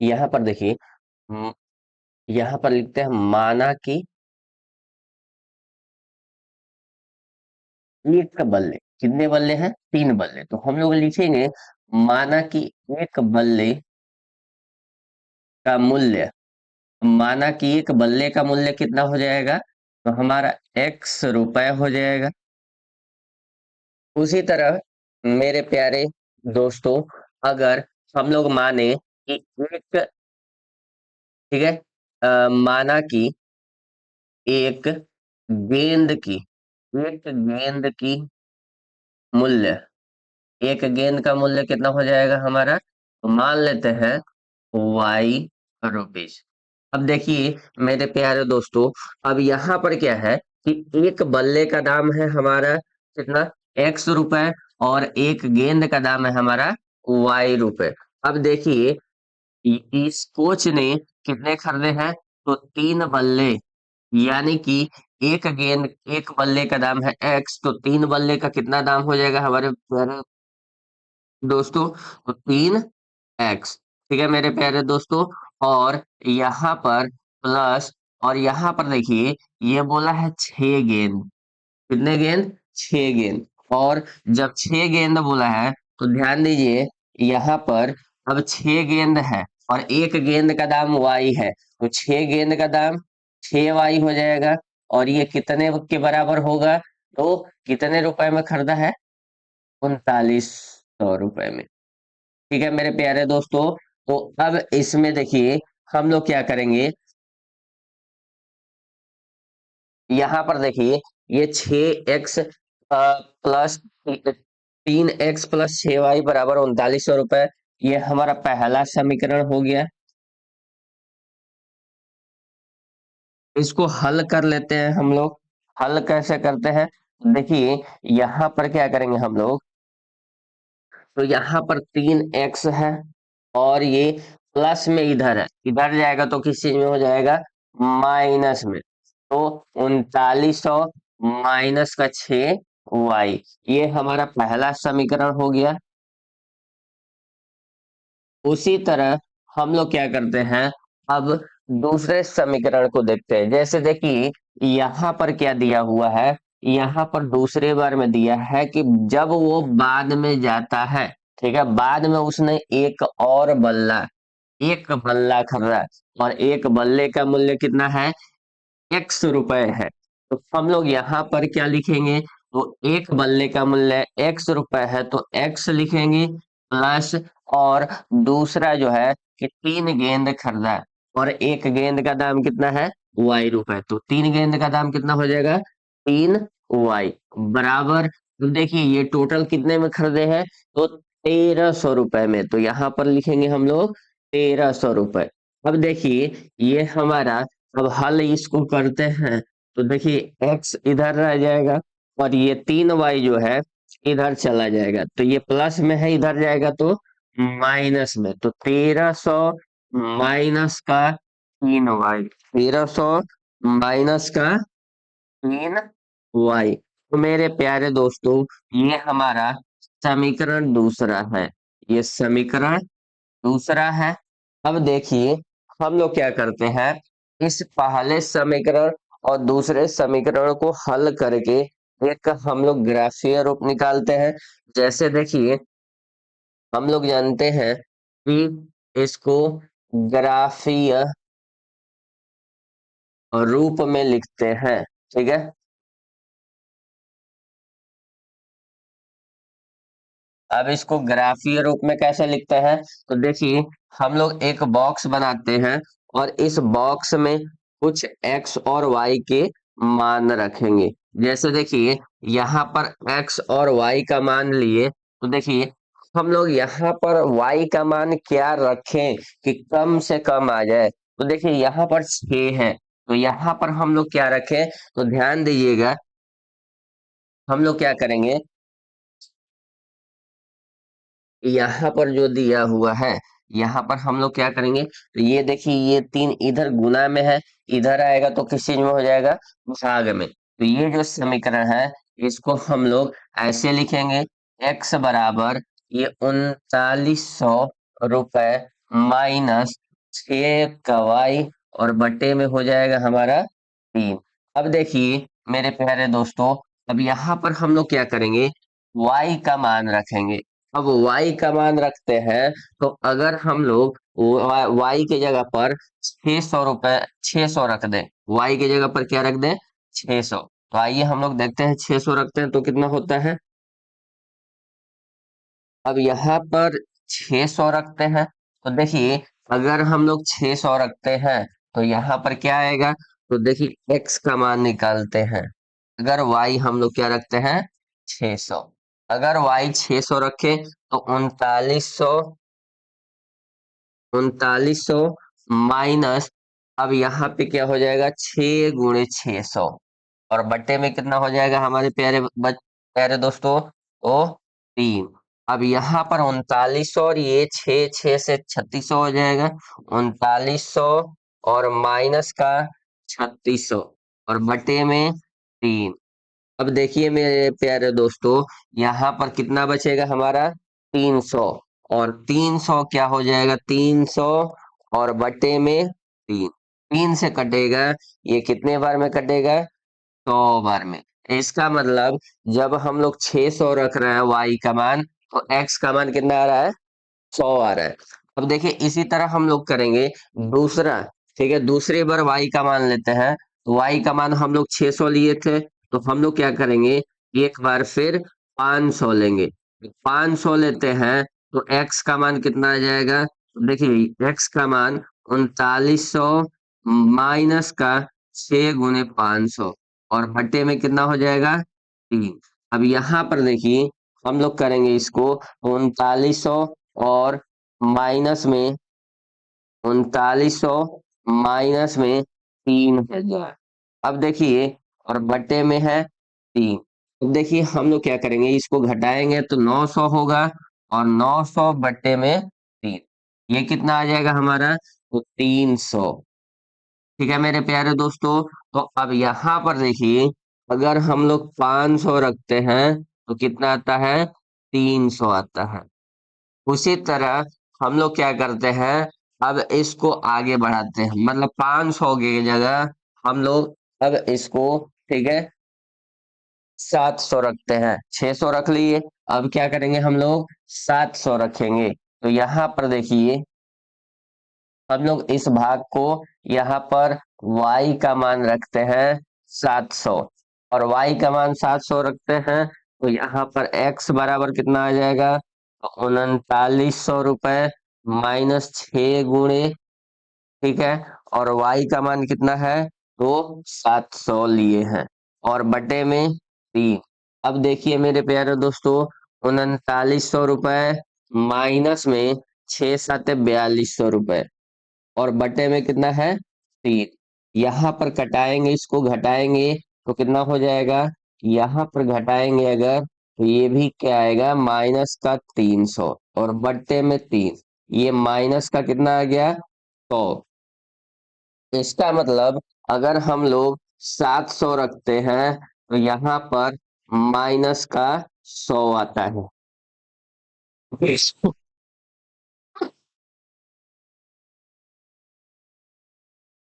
A: यहाँ पर देखिए, म, यहाँ पर लिखते हैं माना कि एक बल्ले, कितने बल्ले हैं, तीन बल्ले, तो हम लोग लिखेंगे माना कि एक बल्ले का मूल्य, माना कि एक बल्ले का मूल्य कितना हो जाएगा, तो हमारा एक्स रुपए हो जाएगा। उसी तरह मेरे प्यारे दोस्तों, अगर हम लोग माने कि एक, ठीक है, माना कि एक गेंद की, एक गेंद की मूल्य, एक गेंद का मूल्य कितना हो जाएगा हमारा, तो मान लेते हैं वाई रुपीज। अब देखिए मेरे प्यारे दोस्तों, अब यहाँ पर क्या है कि एक बल्ले का दाम है हमारा कितना, एक्स रुपए, और एक गेंद का दाम है हमारा वाई रुपए। अब देखिए, इस कोच ने कितने खरीदे हैं, तो तीन बल्ले, यानी कि एक गेंद, एक बल्ले का दाम है एक्स, तो तीन बल्ले का कितना दाम हो जाएगा हमारे प्यारे दोस्तों, तो तीन एक्स, ठीक है मेरे प्यारे दोस्तों। और यहाँ पर प्लस, और यहाँ पर देखिए, ये बोला है छह गेंद, कितने गेंद, छह गेंद, और जब छह गेंद बोला है, तो ध्यान दीजिए, यहाँ पर अब छह गेंद है और एक गेंद का दाम वाई है, तो छह गेंद का दाम छह वाई हो जाएगा, और ये कितने के बराबर होगा, तो कितने रुपए में खरीदा है, 3900 रुपए में, ठीक है मेरे प्यारे दोस्तों। तो अब इसमें देखिए, हम लोग क्या करेंगे, यहाँ पर देखिए, ये 6x प्लस 3x + 6y बराबर 3900 रुपए, ये हमारा पहला समीकरण हो गया। इसको हल कर लेते हैं हम लोग। हल कैसे करते हैं, देखिए, यहाँ पर क्या करेंगे हम लोग, तो यहाँ पर 3x है, और ये प्लस में इधर है, इधर जाएगा तो किस चीज में हो जाएगा, माइनस में, तो 3900 माइनस का 6y, ये हमारा पहला समीकरण हो गया। उसी तरह हम लोग क्या करते हैं, अब दूसरे समीकरण को देखते हैं। जैसे देखिए, यहाँ पर क्या दिया हुआ है, यहाँ पर दूसरे बार में दिया है कि जब वो बाद में जाता है, ठीक है, बाद में उसने एक बल्ला खरीदा, और एक बल्ले का मूल्य कितना है, एक्स रुपए है। तो हम लोग यहाँ पर क्या लिखेंगे, तो एक बल्ले का मूल्य एक्स रुपए है, तो एक्स लिखेंगे, प्लस, और दूसरा जो है कि तीन गेंद खरीदा है, और एक गेंद का दाम कितना है, वाई रुपए, तो तीन गेंद का दाम कितना हो जाएगा, तीन वाई, बराबर, तो देखिए ये टोटल कितने में खरीदे हैं, तो 1300 रुपए में, तो यहाँ पर लिखेंगे हम लोग 1300 रुपए। अब देखिए, ये हमारा, अब हल इसको करते हैं, तो देखिए x इधर रह जाएगा, और ये तीन वाई जो है इधर चला जाएगा, तो ये प्लस में है, इधर जाएगा तो माइनस में, तो 1300 माइनस का तीन वाई, 1300 माइनस का तीन वाई। तो मेरे प्यारे दोस्तों, ये हमारा समीकरण दूसरा है। ये समीकरण दूसरा है। अब देखिए, हम लोग क्या करते हैं, इस पहले समीकरण और दूसरे समीकरण को हल करके एक हम लोग ग्राफीय रूप निकालते हैं। जैसे देखिए, हम लोग जानते हैं कि इसको ग्राफीय रूप में लिखते हैं। ठीक है। अब इसको ग्राफीय रूप में कैसे लिखते हैं, तो देखिए, हम लोग एक बॉक्स बनाते हैं और इस बॉक्स में कुछ एक्स और वाई के मान रखेंगे। जैसे देखिए, यहाँ पर एक्स और वाई का मान लिए, तो देखिए, हम लोग यहाँ पर वाई का मान क्या रखें कि कम से कम आ जाए। तो देखिए, यहाँ पर 6 है, तो यहाँ पर हम लोग क्या रखें, तो ध्यान दीजिएगा, हम लोग क्या करेंगे, यहाँ पर जो दिया हुआ है, यहाँ पर हम लोग क्या करेंगे, तो ये देखिए, ये 3 इधर गुना में है, इधर आएगा तो किस चीज में हो जाएगा, भाग में। तो ये जो समीकरण है, इसको हम लोग ऐसे लिखेंगे, x बराबर ये 3900 रुपए माइनस 6 का y, और बटे में हो जाएगा हमारा 3। अब देखिए मेरे प्यारे दोस्तों, अब यहाँ पर हम लोग क्या करेंगे, y का मान रखेंगे। अब y का मान रखते हैं, तो अगर हम लोग y की जगह पर 600 रुपए, 600 रख दें, y की जगह पर क्या रख दें, 600। तो आइए हम लोग देखते हैं, 600 रखते हैं तो कितना होता है। अब यहाँ पर 600 रखते हैं, तो देखिए, अगर हम लोग 600 रखते हैं तो यहाँ पर क्या आएगा, तो देखिए x का मान निकालते हैं। अगर y हम लोग क्या रखते हैं, 600। अगर y 600 रखे तो 3900 माइनस, अब यहाँ पे क्या हो जाएगा, 6 × 600, और बट्टे में कितना हो जाएगा हमारे प्यारे दोस्तों, तो 3। अब यहाँ पर 3900 और ये 6 से 3600 हो जाएगा, 3900 और माइनस का 3600, और बटे में 3। अब देखिए मेरे प्यारे दोस्तों, यहाँ पर कितना बचेगा हमारा, 300, और 300 क्या हो जाएगा, 300 और बटे में 3। 3 से कटेगा, ये कितने बार में कटेगा, 100 बार में। इसका मतलब जब हम लोग 600 रख रहे हैं y का मान, तो x का मान कितना आ रहा है, 100 आ रहा है। अब देखिए, इसी तरह हम लोग करेंगे दूसरा। ठीक है, दूसरी बार y का मान लेते हैं, तो y का मान हम लोग 600 लिए थे, तो हम लोग क्या करेंगे, एक बार फिर 500 लेंगे। 500 लेते हैं तो x का मान कितना आ जाएगा, तो देखिए x का मान 3900 माइनस का 6 × 500, और बट्टे में कितना हो जाएगा, 3। अब यहाँ पर देखिए, हम लोग करेंगे इसको, 3900 और माइनस में 3900 माइनस में 3000। अब देखिए, और बटे में है 3। अब देखिए, हम लोग क्या करेंगे, इसको घटाएंगे तो 900 होगा, और 900 बटे में 3, ये कितना आ जाएगा हमारा, तो 300। ठीक है मेरे प्यारे दोस्तों, तो अब यहाँ पर देखिए, अगर हम लोग 500 रखते हैं तो कितना आता है, 300 आता है। उसी तरह हम लोग क्या करते हैं, अब इसको आगे बढ़ाते हैं, मतलब 500 की जगह हम लोग अब इसको, ठीक है, 700 रखते हैं। 600 रख लिए, अब क्या करेंगे हम लोग, 700 रखेंगे। तो यहाँ पर देखिए, हम लोग इस भाग को यहाँ पर y का मान रखते हैं 700, और y का मान 700 रखते हैं, तो यहाँ पर x बराबर कितना आ जाएगा, 3900 रुपए माइनस 6 गुणे, ठीक है, और y का मान कितना है, तो 700 लिए हैं, और बटे में 3। अब देखिए मेरे प्यारे दोस्तों, 3900 रुपए माइनस में 6 × 7 = 4200 रुपए, और बटे में कितना है, 3। यहाँ पर कटाएंगे, इसको घटाएंगे तो कितना हो जाएगा, यहाँ पर घटाएंगे अगर, तो ये भी क्या आएगा, माइनस का 300, और बट्टे में 3, ये माइनस का कितना आ गया, 100। इसका मतलब अगर हम लोग 700 रखते हैं तो यहाँ पर माइनस का 100 आता है।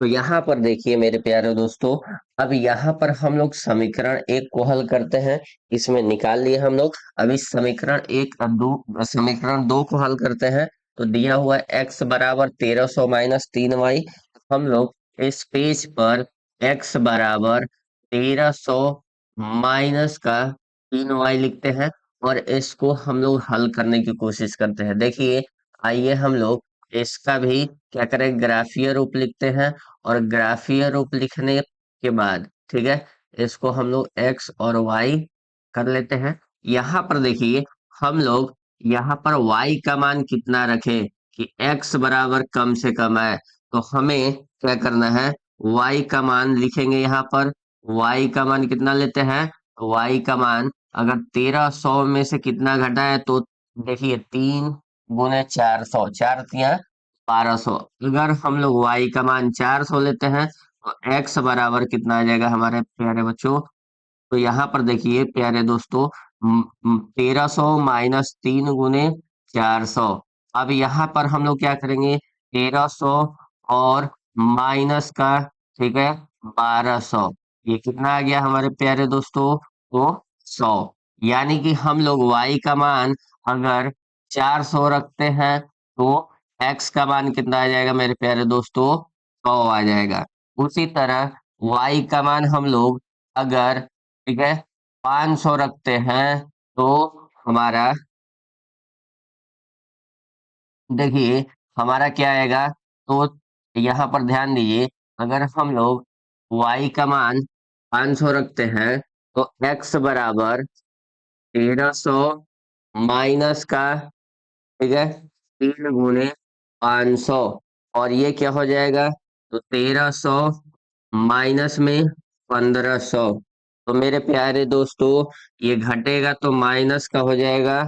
A: तो यहाँ पर देखिए मेरे प्यारे दोस्तों, अब यहाँ पर हम लोग समीकरण एक को हल करते हैं। इसमें निकाल लिए हम लोग। अभी समीकरण एक और दो, समीकरण दो को हल करते हैं। तो दिया हुआ है x बराबर 1300 माइनस 3y। हम लोग इस पेज पर x बराबर 1300 माइनस का 3y लिखते हैं और इसको हम लोग हल करने की कोशिश करते हैं। देखिए, आइए हम लोग इसका भी क्या करें, ग्राफीय रूप लिखते हैं। और ग्राफीय रूप लिखने के बाद ठीक है, इसको हम लोग x और y कर लेते हैं। यहाँ पर देखिए, हम लोग यहाँ पर y का मान कितना रखें कि x बराबर कम से कम है। तो हमें क्या करना है, y का मान लिखेंगे यहाँ पर। y का मान कितना लेते हैं, y का मान अगर 1300 में से कितना घटा है तो देखिए 3 गुने 400, 4 तिया 1200। अगर हम लोग y का मान 400 लेते हैं तो x बराबर कितना आ जाएगा हमारे प्यारे बच्चों। तो यहाँ पर देखिए प्यारे दोस्तों, 1300 माइनस 3 गुने 400। अब यहाँ पर हम लोग क्या करेंगे, 1300 और माइनस का ठीक है 1200। ये कितना आ गया हमारे प्यारे दोस्तों, तो 100। यानी कि हम लोग y का मान अगर 400 रखते हैं तो x का मान कितना आ जाएगा मेरे प्यारे दोस्तों, 100 आ जाएगा। उसी तरह y का मान हम लोग अगर ठीक है 500 रखते हैं तो हमारा देखिए हमारा क्या आएगा। तो यहाँ पर ध्यान दीजिए, अगर हम लोग y का मान 500 रखते हैं तो x बराबर 1300 माइनस का ठीक है 3 गुने 500। और ये क्या हो जाएगा, तो 1300 माइनस में 1500। तो मेरे प्यारे दोस्तों, ये घटेगा तो माइनस का हो जाएगा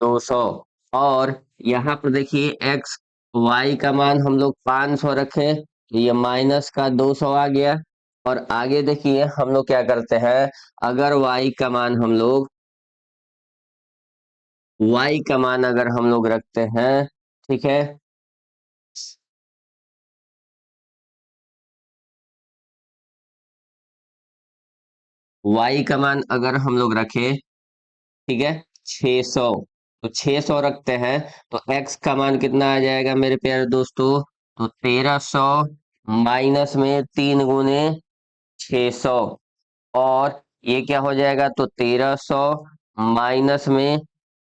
A: 200। और यहाँ पर देखिए x y का मान हम लोग 500 रखे तो ये माइनस का 200 आ गया। और आगे देखिए हम लोग क्या करते हैं, अगर y का मान हम लोग y का मान अगर हम लोग रखते हैं ठीक है, y का मान अगर हम लोग रखे ठीक है 600, तो 600 रखते हैं तो x का मान कितना आ जाएगा मेरे प्यारे दोस्तों, तो 1300 माइनस में 3 गुने 600। और ये क्या हो जाएगा, तो 1300 माइनस में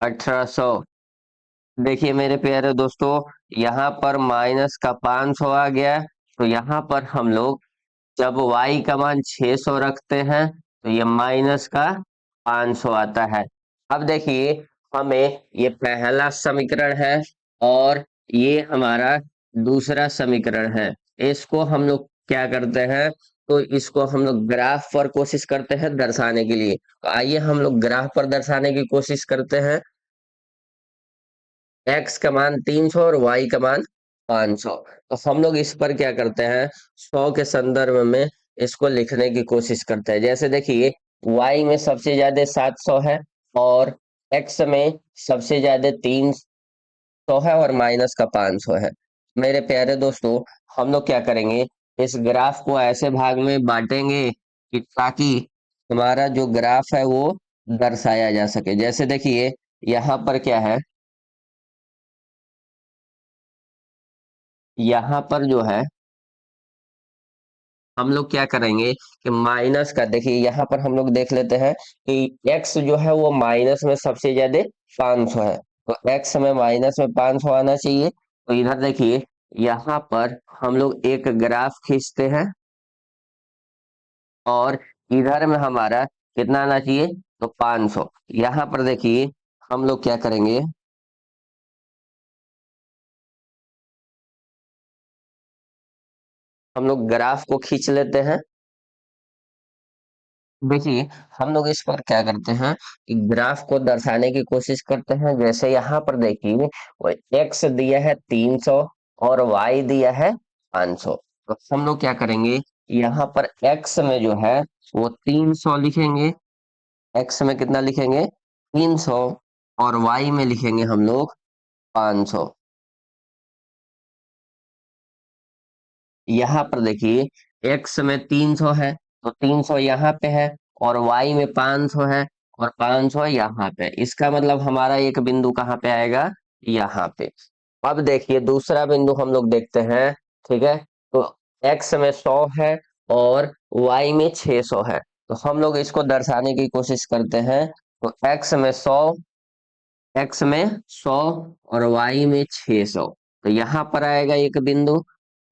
A: 1800। देखिए मेरे प्यारे दोस्तों, यहाँ पर माइनस का 500 आ गया। तो यहाँ पर हम लोग जब y का मान 600 रखते हैं तो ये माइनस का 500 आता है। अब देखिए, हमें ये पहला समीकरण है और ये हमारा दूसरा समीकरण है। इसको हम लोग क्या करते हैं, तो इसको हम लोग ग्राफ पर कोशिश करते हैं दर्शाने के लिए। तो आइए हम लोग ग्राफ पर दर्शाने की कोशिश करते हैं। x का मान 300 और y का मान 500। तो हम लोग इस पर क्या करते हैं, 100 के संदर्भ में इसको लिखने की कोशिश करते हैं। जैसे देखिए, y में सबसे ज्यादा 700 है और x में सबसे ज्यादा 300 है और माइनस का 500 है। मेरे प्यारे दोस्तों, हम लोग क्या करेंगे, इस ग्राफ को ऐसे भाग में बांटेंगे कि ताकि हमारा जो ग्राफ है वो दर्शाया जा सके। जैसे देखिए, यहाँ पर क्या है, यहाँ पर जो है हम लोग क्या करेंगे कि माइनस का देखिए, यहाँ पर हम लोग देख लेते हैं कि x जो है वो माइनस में सबसे ज्यादा 500 है। तो x में माइनस में 500 आना चाहिए। तो इधर देखिए, यहाँ पर हम लोग एक ग्राफ खींचते हैं और इधर में हमारा कितना आना चाहिए, तो 500। यहाँ पर देखिए हम लोग क्या करेंगे, हम लोग ग्राफ को खींच लेते हैं। देखिए, हम लोग इस पर क्या करते हैं कि ग्राफ को दर्शाने की कोशिश करते हैं। जैसे यहाँ पर देखिए, वो एक्स दिया है 300 और वाई दिया है 500। तो हम लोग क्या करेंगे, यहाँ पर एक्स में जो है वो 300 लिखेंगे। एक्स में कितना लिखेंगे? 300। और वाई में लिखेंगे हम लोग 500। यहाँ पर देखिए, एक्स में 300 है तो 300 यहाँ पे है, और वाई में 500 है और 500 यहाँ पे। इसका मतलब हमारा एक बिंदु कहाँ पे आएगा? यहाँ पे। अब देखिए दूसरा बिंदु हम लोग देखते हैं। ठीक है, तो एक्स में 100 है और वाई में 600 है। तो हम लोग इसको दर्शाने की कोशिश करते हैं। तो एक्स में 100 और वाई में 600, तो यहाँ पर आएगा एक बिंदु।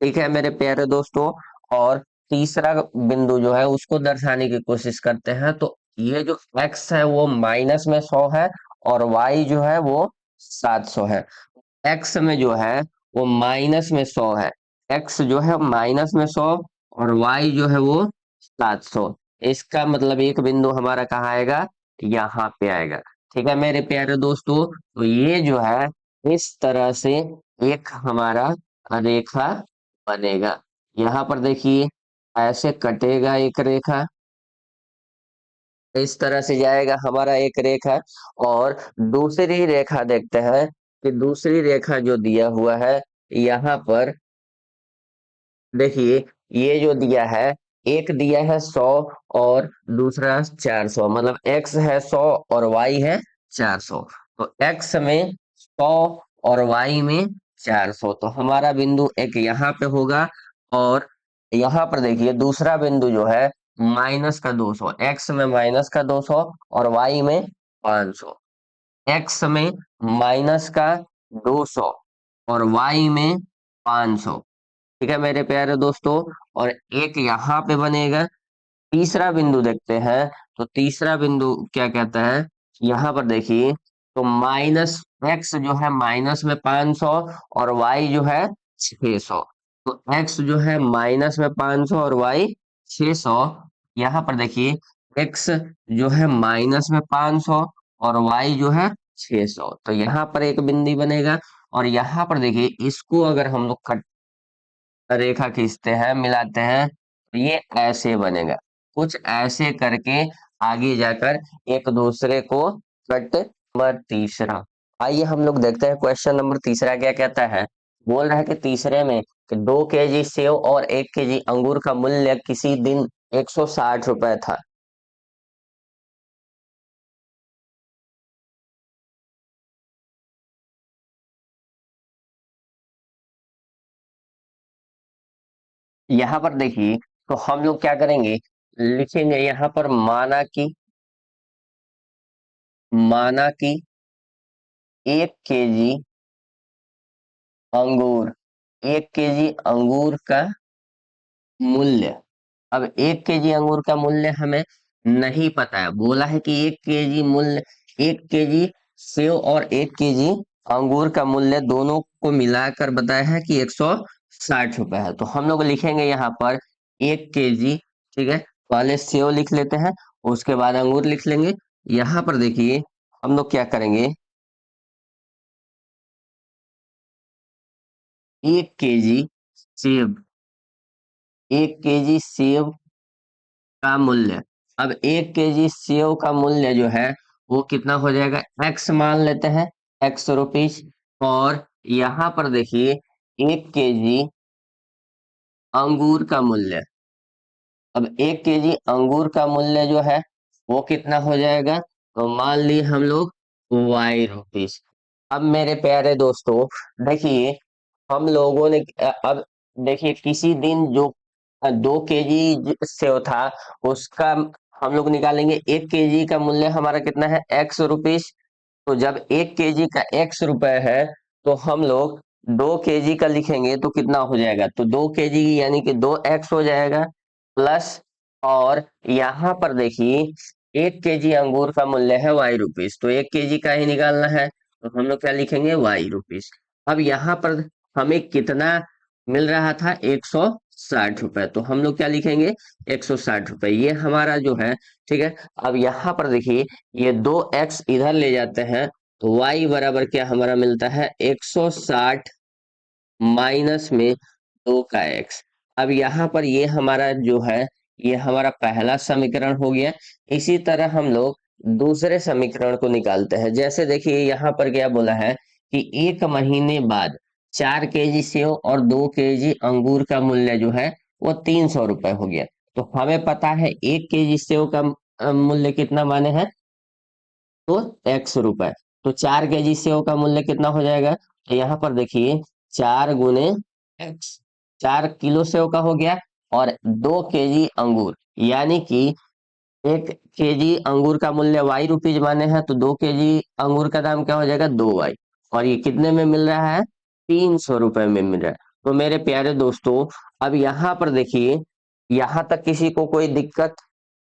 A: ठीक है मेरे प्यारे दोस्तों। और तीसरा बिंदु जो है उसको दर्शाने की कोशिश करते हैं। तो ये जो एक्स है वो माइनस में 100 है और वाई जो है वो 700 है। एक्स में जो है वो माइनस में 100 है। एक्स जो है माइनस में 100 और वाई जो है वो 700। इसका मतलब एक बिंदु हमारा कहाँ आएगा? यहाँ पे आएगा। ठीक है मेरे प्यारे दोस्तों, तो ये जो है इस तरह से एक हमारा रेखा बनेगा। यहाँ पर देखिए ऐसे कटेगा एक रेखा, इस तरह से जाएगा हमारा एक रेखा। और दूसरी रेखा देखते हैं कि दूसरी रेखा जो दिया हुआ है यहाँ पर देखिए, ये जो दिया है, एक दिया है 100 और दूसरा 400, मतलब एक्स है 100 और वाई है 400। तो एक्स में 100 और वाई में 400, तो हमारा बिंदु एक यहाँ पे होगा। और यहाँ पर देखिए दूसरा बिंदु जो है माइनस का 200, एक्स में माइनस का 200 और वाई में 500। एक्स में माइनस का 200 और वाई में 500। ठीक है मेरे प्यारे दोस्तों। और एक यहाँ पे बनेगा। तीसरा बिंदु देखते हैं। तो तीसरा बिंदु क्या कहता है? यहाँ पर देखिए, तो माइनस एक्स जो है माइनस में 500 और वाई जो है 600। तो एक्स जो है माइनस में 500 और वाई 600। यहाँ पर देखिए एक्स जो है माइनस में 500 और वाई जो है 600, तो यहाँ पर एक बिंदु बनेगा। और यहाँ पर देखिए इसको अगर हम लोग रेखा खींचते हैं, मिलाते हैं, तो ये ऐसे बनेगा। कुछ ऐसे करके आगे जाकर एक दूसरे को कट। नंबर तीसरा, आइए हम लोग देखते हैं क्वेश्चन नंबर तीसरा क्या कहता है। बोल रहा है कि तीसरे में कि 2 केजी सेव और 1 केजी अंगूर का मूल्य किसी दिन 160 रुपए था। यहाँ पर देखिए, तो हम लोग क्या करेंगे, लिखेंगे यहाँ पर माना कि 1 केजी अंगूर, 1 केजी अंगूर का मूल्य। अब 1 केजी अंगूर का मूल्य हमें नहीं पता है। बोला है कि 1 केजी मूल्य, 1 केजी सेव और 1 केजी अंगूर का मूल्य दोनों को मिलाकर बताया है कि 160 रुपए है। तो हम लोग लिखेंगे यहाँ पर 1 केजी। ठीक है, पहले सेव लिख लेते हैं, उसके बाद अंगूर लिख लेंगे। यहाँ पर देखिए हम लोग क्या करेंगे, 1 केजी सेब, 1 केजी सेब का मूल्य। अब 1 केजी सेव का मूल्य जो है वो कितना हो जाएगा, एक्स मान लेते हैं, ₹X। और यहाँ पर देखिए 1 केजी अंगूर का मूल्य। अब 1 केजी अंगूर का मूल्य जो है वो कितना हो जाएगा, तो मान लिए हम लोग ₹Y। अब मेरे प्यारे दोस्तों देखिए, हम लोगों ने अब देखिए किसी दिन जो 2 केजी सेव था उसका हम लोग निकालेंगे। 1 केजी का मूल्य हमारा कितना है, ₹X। तो जब 1 केजी का ₹X है तो हम लोग 2 केजी का लिखेंगे तो कितना हो जाएगा, तो 2 केजी यानी कि 2x हो जाएगा प्लस। और यहाँ पर देखिए 1 केजी अंगूर का मूल्य है ₹Y, तो 1 केजी का ही निकालना है, तो हम लोग क्या लिखेंगे, ₹Y। अब यहाँ पर हमें कितना मिल रहा था, 160 रुपए, तो हम लोग क्या लिखेंगे, 160 रुपए, ये हमारा जो है। ठीक है, अब यहाँ पर देखिए ये 2x इधर ले जाते हैं तो y बराबर क्या हमारा मिलता है, 160 माइनस में 2 का x। अब यहाँ पर ये हमारा जो है ये हमारा पहला समीकरण हो गया। इसी तरह हम लोग दूसरे समीकरण को निकालते हैं। जैसे देखिए यहाँ पर क्या बोला है कि 1 महीने बाद 4 केजी सेव और 2 केजी अंगूर का मूल्य जो है वो 300 रुपए हो गया। तो हमें पता है 1 केजी सेव का मूल्य कितना माने हैं, तो x रुपए। तो 4 केजी सेव का मूल्य कितना हो जाएगा, तो यहाँ पर देखिए 4 गुने x, 4 किलो सेव का हो गया। और 2 केजी अंगूर, यानी कि 1 केजी अंगूर का मूल्य y रुपीज माने हैं, तो 2 केजी अंगूर का दाम क्या हो जाएगा, 2y। और ये कितने में मिल रहा है, 300 रुपए में मिल रहा है। तो मेरे प्यारे दोस्तों, अब यहाँ पर देखिए, यहाँ तक किसी को कोई दिक्कत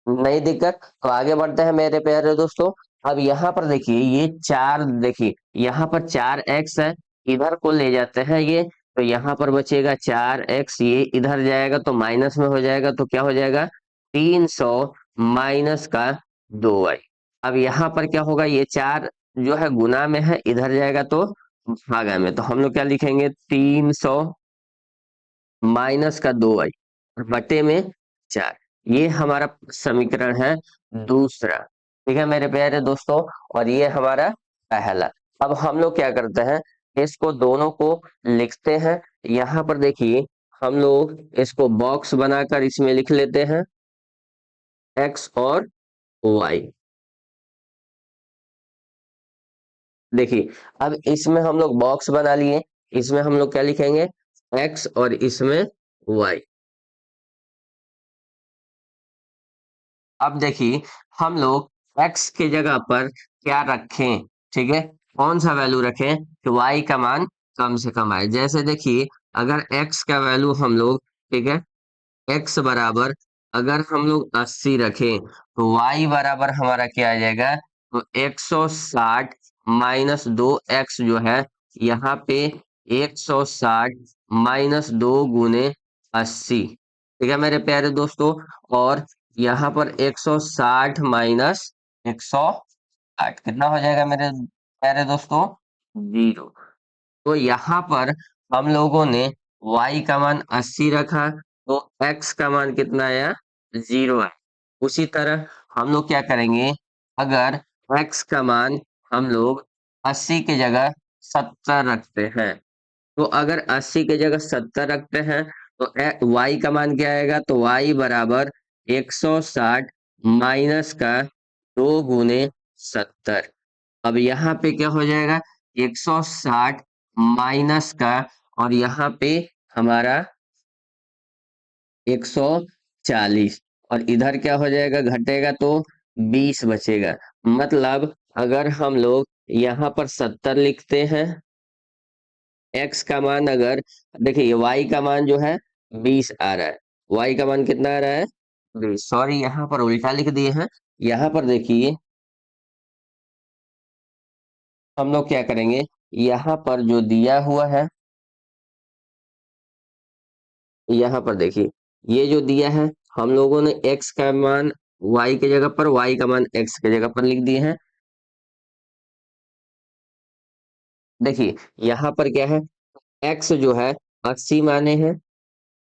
A: नहीं, दिक्कत तो आगे बढ़ते हैं मेरे प्यारे दोस्तों। अब यहाँ पर देखिए ये चार, देखिए यहाँ पर 4x है, इधर को ले जाते हैं ये, तो यहाँ पर बचेगा 4x, ये इधर जाएगा तो माइनस में हो जाएगा, तो क्या हो जाएगा, 300 माइनस का 2y। अब यहाँ पर क्या होगा, ये 4 जो है गुना में है, इधर जाएगा तो भागा में, तो हम लोग क्या लिखेंगे, 300 माइनस का 2y और बटे में 4। ये हमारा समीकरण है दूसरा। ठीक है मेरे प्यारे दोस्तों, और ये हमारा पहला। अब हम लोग क्या करते हैं, इसको दोनों को लिखते हैं। यहाँ पर देखिए हम लोग इसको बॉक्स बनाकर इसमें लिख लेते हैं x और y। देखिए अब इसमें हम लोग बॉक्स बना लिए, इसमें हम लोग क्या लिखेंगे, x और इसमें y। अब देखिए हम लोग x की जगह पर क्या रखें, ठीक है, कौन सा वैल्यू रखें कि y का मान कम से कम आए। जैसे देखिए अगर x का वैल्यू हम लोग, ठीक है, x बराबर अगर हम लोग 80 रखें, तो y बराबर हमारा क्या आ जाएगा, तो 160 माइनस 2x जो है, यहाँ पे 160 माइनस 2 गुने 80। ठीक है मेरे प्यारे दोस्तों, और यहाँ पर 160 माइनस 108 कितना हो जाएगा मेरे प्यारे दोस्तों, 0। तो यहाँ पर हम लोगों ने y का मान 80 रखा, तो x का मान कितना आया, 0 है। उसी तरह हम लोग क्या करेंगे, अगर x का मान हम लोग 80 की जगह 70 रखते हैं, तो अगर 80 की जगह 70 रखते हैं, तो y का मान क्या आएगा, तो y बराबर 160 माइनस का 2 गुने 70। अब यहाँ पे क्या हो जाएगा, 160 माइनस का, और यहाँ पे हमारा 140, और इधर क्या हो जाएगा, घटेगा तो 20 बचेगा। मतलब अगर हम लोग यहाँ पर 70 लिखते हैं, x का मान अगर, देखिए y का मान जो है 20 आ रहा है, y का मान कितना आ रहा है, 20। सॉरी यहाँ पर उल्टा लिख दिए हैं। यहाँ पर देखिए हम लोग क्या करेंगे, यहाँ पर जो दिया हुआ है, यहाँ पर देखिए ये जो दिया है, हम लोगों ने x का मान y की जगह पर, y का मान x की जगह पर लिख दिए हैं। देखिए यहाँ पर क्या है, x जो है 80 माने हैं,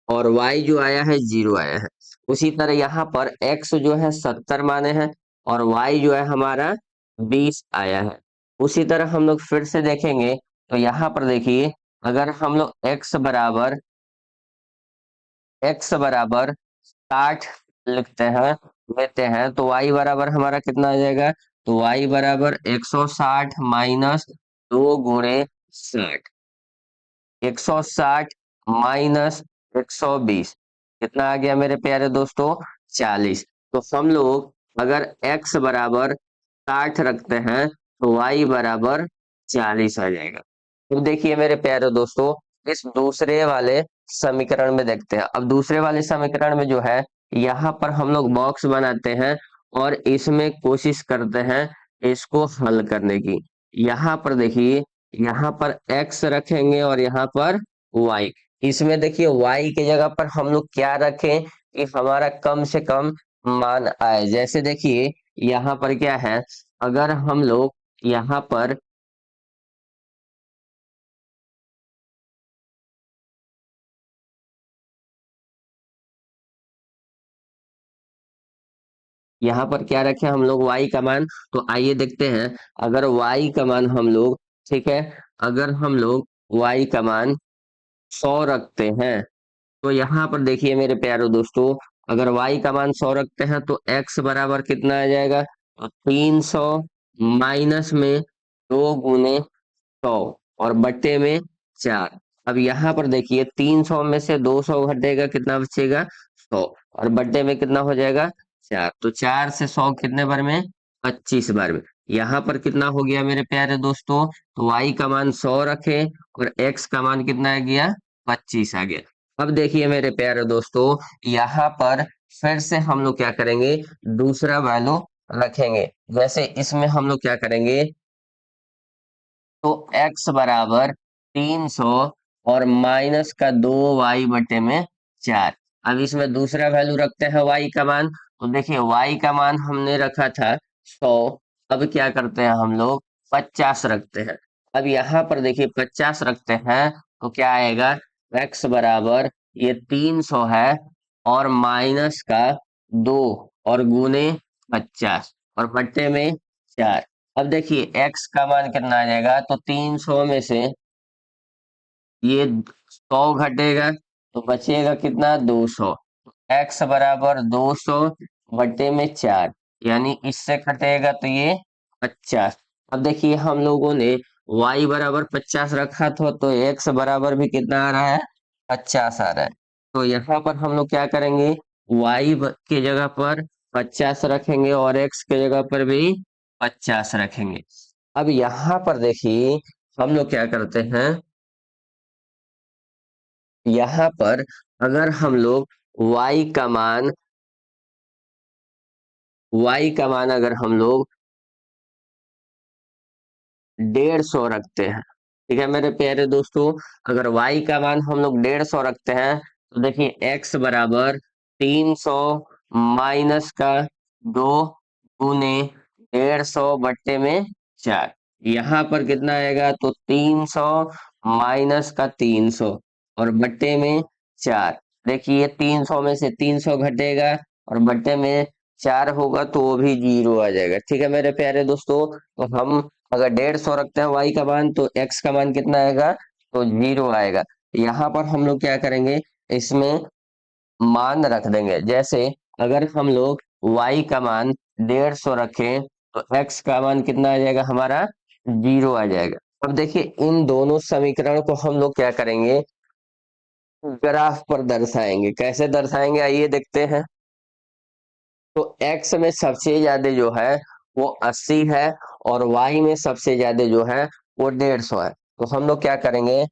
A: और y जो आया है 0 आया है। उसी तरह यहाँ पर x जो है 70 माने हैं, और y जो है हमारा 20 आया है। उसी तरह हम लोग फिर से देखेंगे, तो यहाँ पर देखिए अगर हम लोग x बराबर 60 लिखते हैं, लेते हैं, तो y बराबर हमारा कितना आ जाएगा, तो y बराबर 160 माइनस 2 गुने 60, 160 माइनस 120 कितना आ गया मेरे प्यारे दोस्तों, 40। तो हम लोग अगर x बराबर 60 रखते हैं, तो y बराबर 40 आ जाएगा। तो देखिए मेरे प्यारे दोस्तों, इस दूसरे वाले समीकरण में देखते हैं। अब दूसरे वाले समीकरण में जो है, यहाँ पर हम लोग बॉक्स बनाते हैं और इसमें कोशिश करते हैं इसको हल करने की। यहाँ पर देखिए, यहाँ पर x रखेंगे और यहाँ पर y। इसमें देखिए y की जगह पर हम लोग क्या रखें कि हमारा कम से कम मान आए। जैसे देखिए यहाँ पर क्या है, अगर हम लोग यहाँ पर यहाँ पर क्या रखे हम लोग y का मान। तो आइए देखते हैं, अगर y का मान हम लोग, ठीक है, अगर हम लोग y का मान 100 रखते हैं, तो यहाँ पर देखिए मेरे प्यारे दोस्तों, अगर y का मान 100 रखते हैं तो x बराबर कितना आ जाएगा, तो 300 माइनस में 2 गुने 100 और बट्टे में 4। अब यहाँ पर देखिए 300 में से 200 घटेगा, कितना बचेगा, 100, और बट्टे में कितना हो जाएगा, 4। तो 4 से 100 कितने बार में, 25 बार में। यहाँ पर कितना हो गया मेरे प्यारे दोस्तों, तो y का मान 100 रखे और x का मान कितना आ गया, 25 आ गया। अब देखिए मेरे प्यारे दोस्तों, यहाँ पर फिर से हम लोग क्या करेंगे, दूसरा वैल्यू रखेंगे। जैसे इसमें हम लोग क्या करेंगे, तो x बराबर 300 और माइनस का 2y/4। अब इसमें दूसरा वैल्यू रखते हैं y का मान। तो देखिए y का मान हमने रखा था 100, अब क्या करते हैं हम लोग, 50 रखते हैं। अब यहाँ पर देखिए 50 रखते हैं तो क्या आएगा, x बराबर ये 300 है और माइनस का 2 और गुने 50 और बट्टे में 4। अब देखिए x का मान कितना आ जाएगा, तो 300 में से ये 100 घटेगा तो बचेगा कितना, 200। x बराबर 200 बटे में 4, यानी इससे घटेगा तो ये 50। अब देखिए हम लोगों ने y बराबर 50 रखा था, तो x बराबर भी कितना आ रहा है, 50 आ रहा है। तो यहाँ पर हम लोग क्या करेंगे, की जगह पर 50 रखेंगे और x की जगह पर भी 50 रखेंगे। अब यहाँ पर देखिए हम लोग क्या करते हैं, यहाँ पर अगर हम लोग y का मान, अगर हम लोग 150 रखते हैं, ठीक है मेरे प्यारे दोस्तों, अगर y का मान हम लोग 150 रखते हैं, तो देखिए x बराबर 300 माइनस का 2 गुने 150 बट्टे में 4। यहाँ पर कितना आएगा, तो 300 माइनस का 300 और बट्टे में 4। देखिए 300 में से 300 घटेगा और बट्टे में 4 होगा तो वो भी 0 आ जाएगा। ठीक है मेरे प्यारे दोस्तों, तो हम अगर 150 रखते हैं y का मान, तो x का मान कितना आएगा, तो 0 आएगा। यहाँ पर हम लोग क्या करेंगे, इसमें मान रख देंगे। जैसे अगर हम लोग y का मान 150 रखें, तो x का मान कितना आ जाएगा हमारा, 0 आ जाएगा। अब देखिए इन दोनों समीकरण को हम लोग क्या करेंगे, ग्राफ पर दर्शाएंगे। कैसे दर्शाएंगे आइए देखते हैं। तो x में सबसे ज्यादा जो है वो 80 है और y में सबसे ज्यादा जो है वो 150 है। तो हम लोग क्या करेंगे,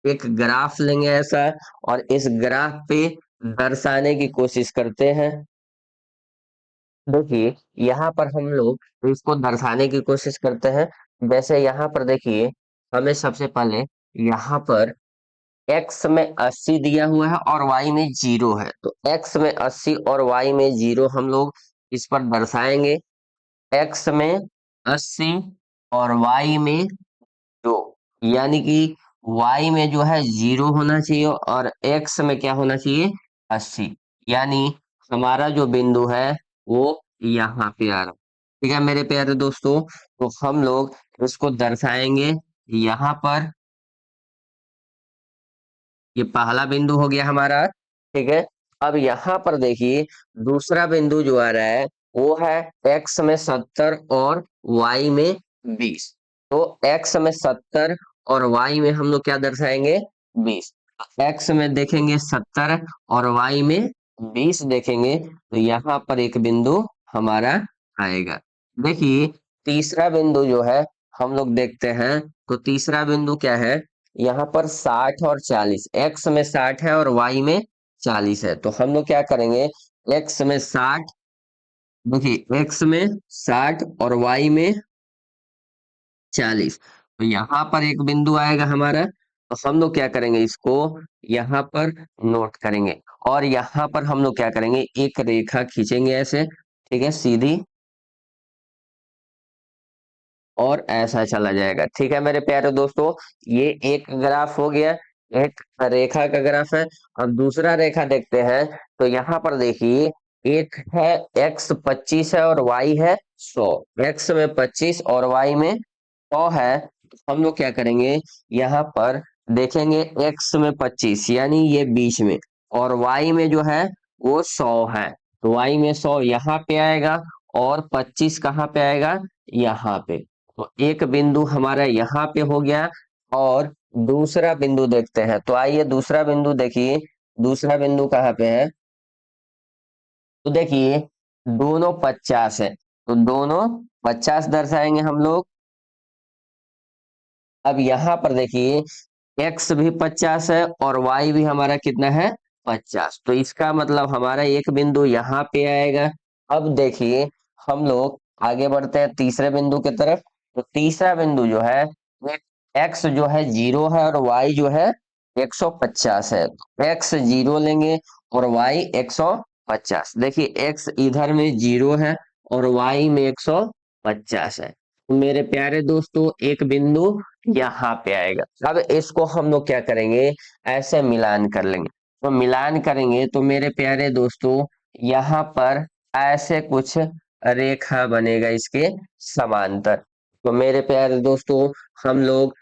A: एक ग्राफ लेंगे ऐसा और इस ग्राफ पे दर्शाने की कोशिश करते हैं। देखिए यहाँ पर हम लोग इसको दर्शाने की कोशिश करते हैं। जैसे यहाँ पर देखिए, हमें सबसे पहले यहाँ पर x में 80 दिया हुआ है और y में 0 है, तो x में 80 और y में 0 हम लोग इस पर दर्शाएंगे। x में 80 और y में 2, यानी कि y में जो है 0 होना चाहिए और x में क्या होना चाहिए, 80। यानी हमारा जो बिंदु है वो यहाँ पे आ रहा है। ठीक है मेरे प्यारे दोस्तों, तो हम लोग इसको दर्शाएंगे यहाँ पर। ये पहला बिंदु हो गया हमारा, ठीक है। अब यहाँ पर देखिए दूसरा बिंदु जो आ रहा है वो है x में 70 और y में 20। तो x में 70 और y में हम लोग क्या दर्शाएंगे, 20। x में देखेंगे 70 और y में 20 देखेंगे, तो यहाँ पर एक बिंदु हमारा आएगा। देखिए तीसरा बिंदु जो है हम लोग देखते हैं, तो तीसरा बिंदु क्या है, यहाँ पर 60 और 40, x में 60 है और y में 40 है। तो हम लोग क्या करेंगे, x में 60, देखिए x में 60 और y में 40, तो यहाँ पर एक बिंदु आएगा हमारा। तो हम लोग क्या करेंगे, इसको यहाँ पर नोट करेंगे और यहाँ पर हम लोग क्या करेंगे, एक रेखा खींचेंगे ऐसे, ठीक है, सीधी, और ऐसा चला जाएगा। ठीक है मेरे प्यारे दोस्तों, ये एक ग्राफ हो गया। एक रेखा का ग्राफ है। अब दूसरा रेखा देखते हैं, तो यहाँ पर देखिए, एक है एक्स 25 है और वाई है 100। एक्स में 25 और वाई में 100 है। तो हम लोग क्या करेंगे, यहाँ पर देखेंगे एक्स में 25 यानी ये बीच में, और वाई में जो है वो 100 है। तो वाई में 100 यहाँ पे आएगा, और 25 कहाँ पे आएगा, यहाँ पे। तो एक बिंदु हमारा यहाँ पे हो गया। और दूसरा बिंदु देखते हैं, तो आइए दूसरा बिंदु देखिए। दूसरा बिंदु कहाँ पे है, तो देखिए दोनों 50 है, तो दोनों 50 दर्शाएंगे हम लोग। अब यहाँ पर देखिए, एक्स भी 50 है और वाई भी हमारा कितना है, 50। तो इसका मतलब हमारा एक बिंदु यहाँ पे आएगा। अब देखिए, हम लोग आगे बढ़ते हैं तीसरे बिंदु की तरफ। तो तीसरा बिंदु जो है, एक्स जो है 0 है और वाई जो है 150 है। एक्स 0 लेंगे और वाई 150। देखिए एक्स इधर में 0 है और वाई में 150 है। तो मेरे प्यारे दोस्तों, एक बिंदु यहाँ पे आएगा। अब इसको हम लोग क्या करेंगे, ऐसे मिलान कर लेंगे। तो मिलान करेंगे तो मेरे प्यारे दोस्तों, यहाँ पर ऐसे कुछ रेखा बनेगा इसके समांतर। तो मेरे प्यारे दोस्तों, हम लोग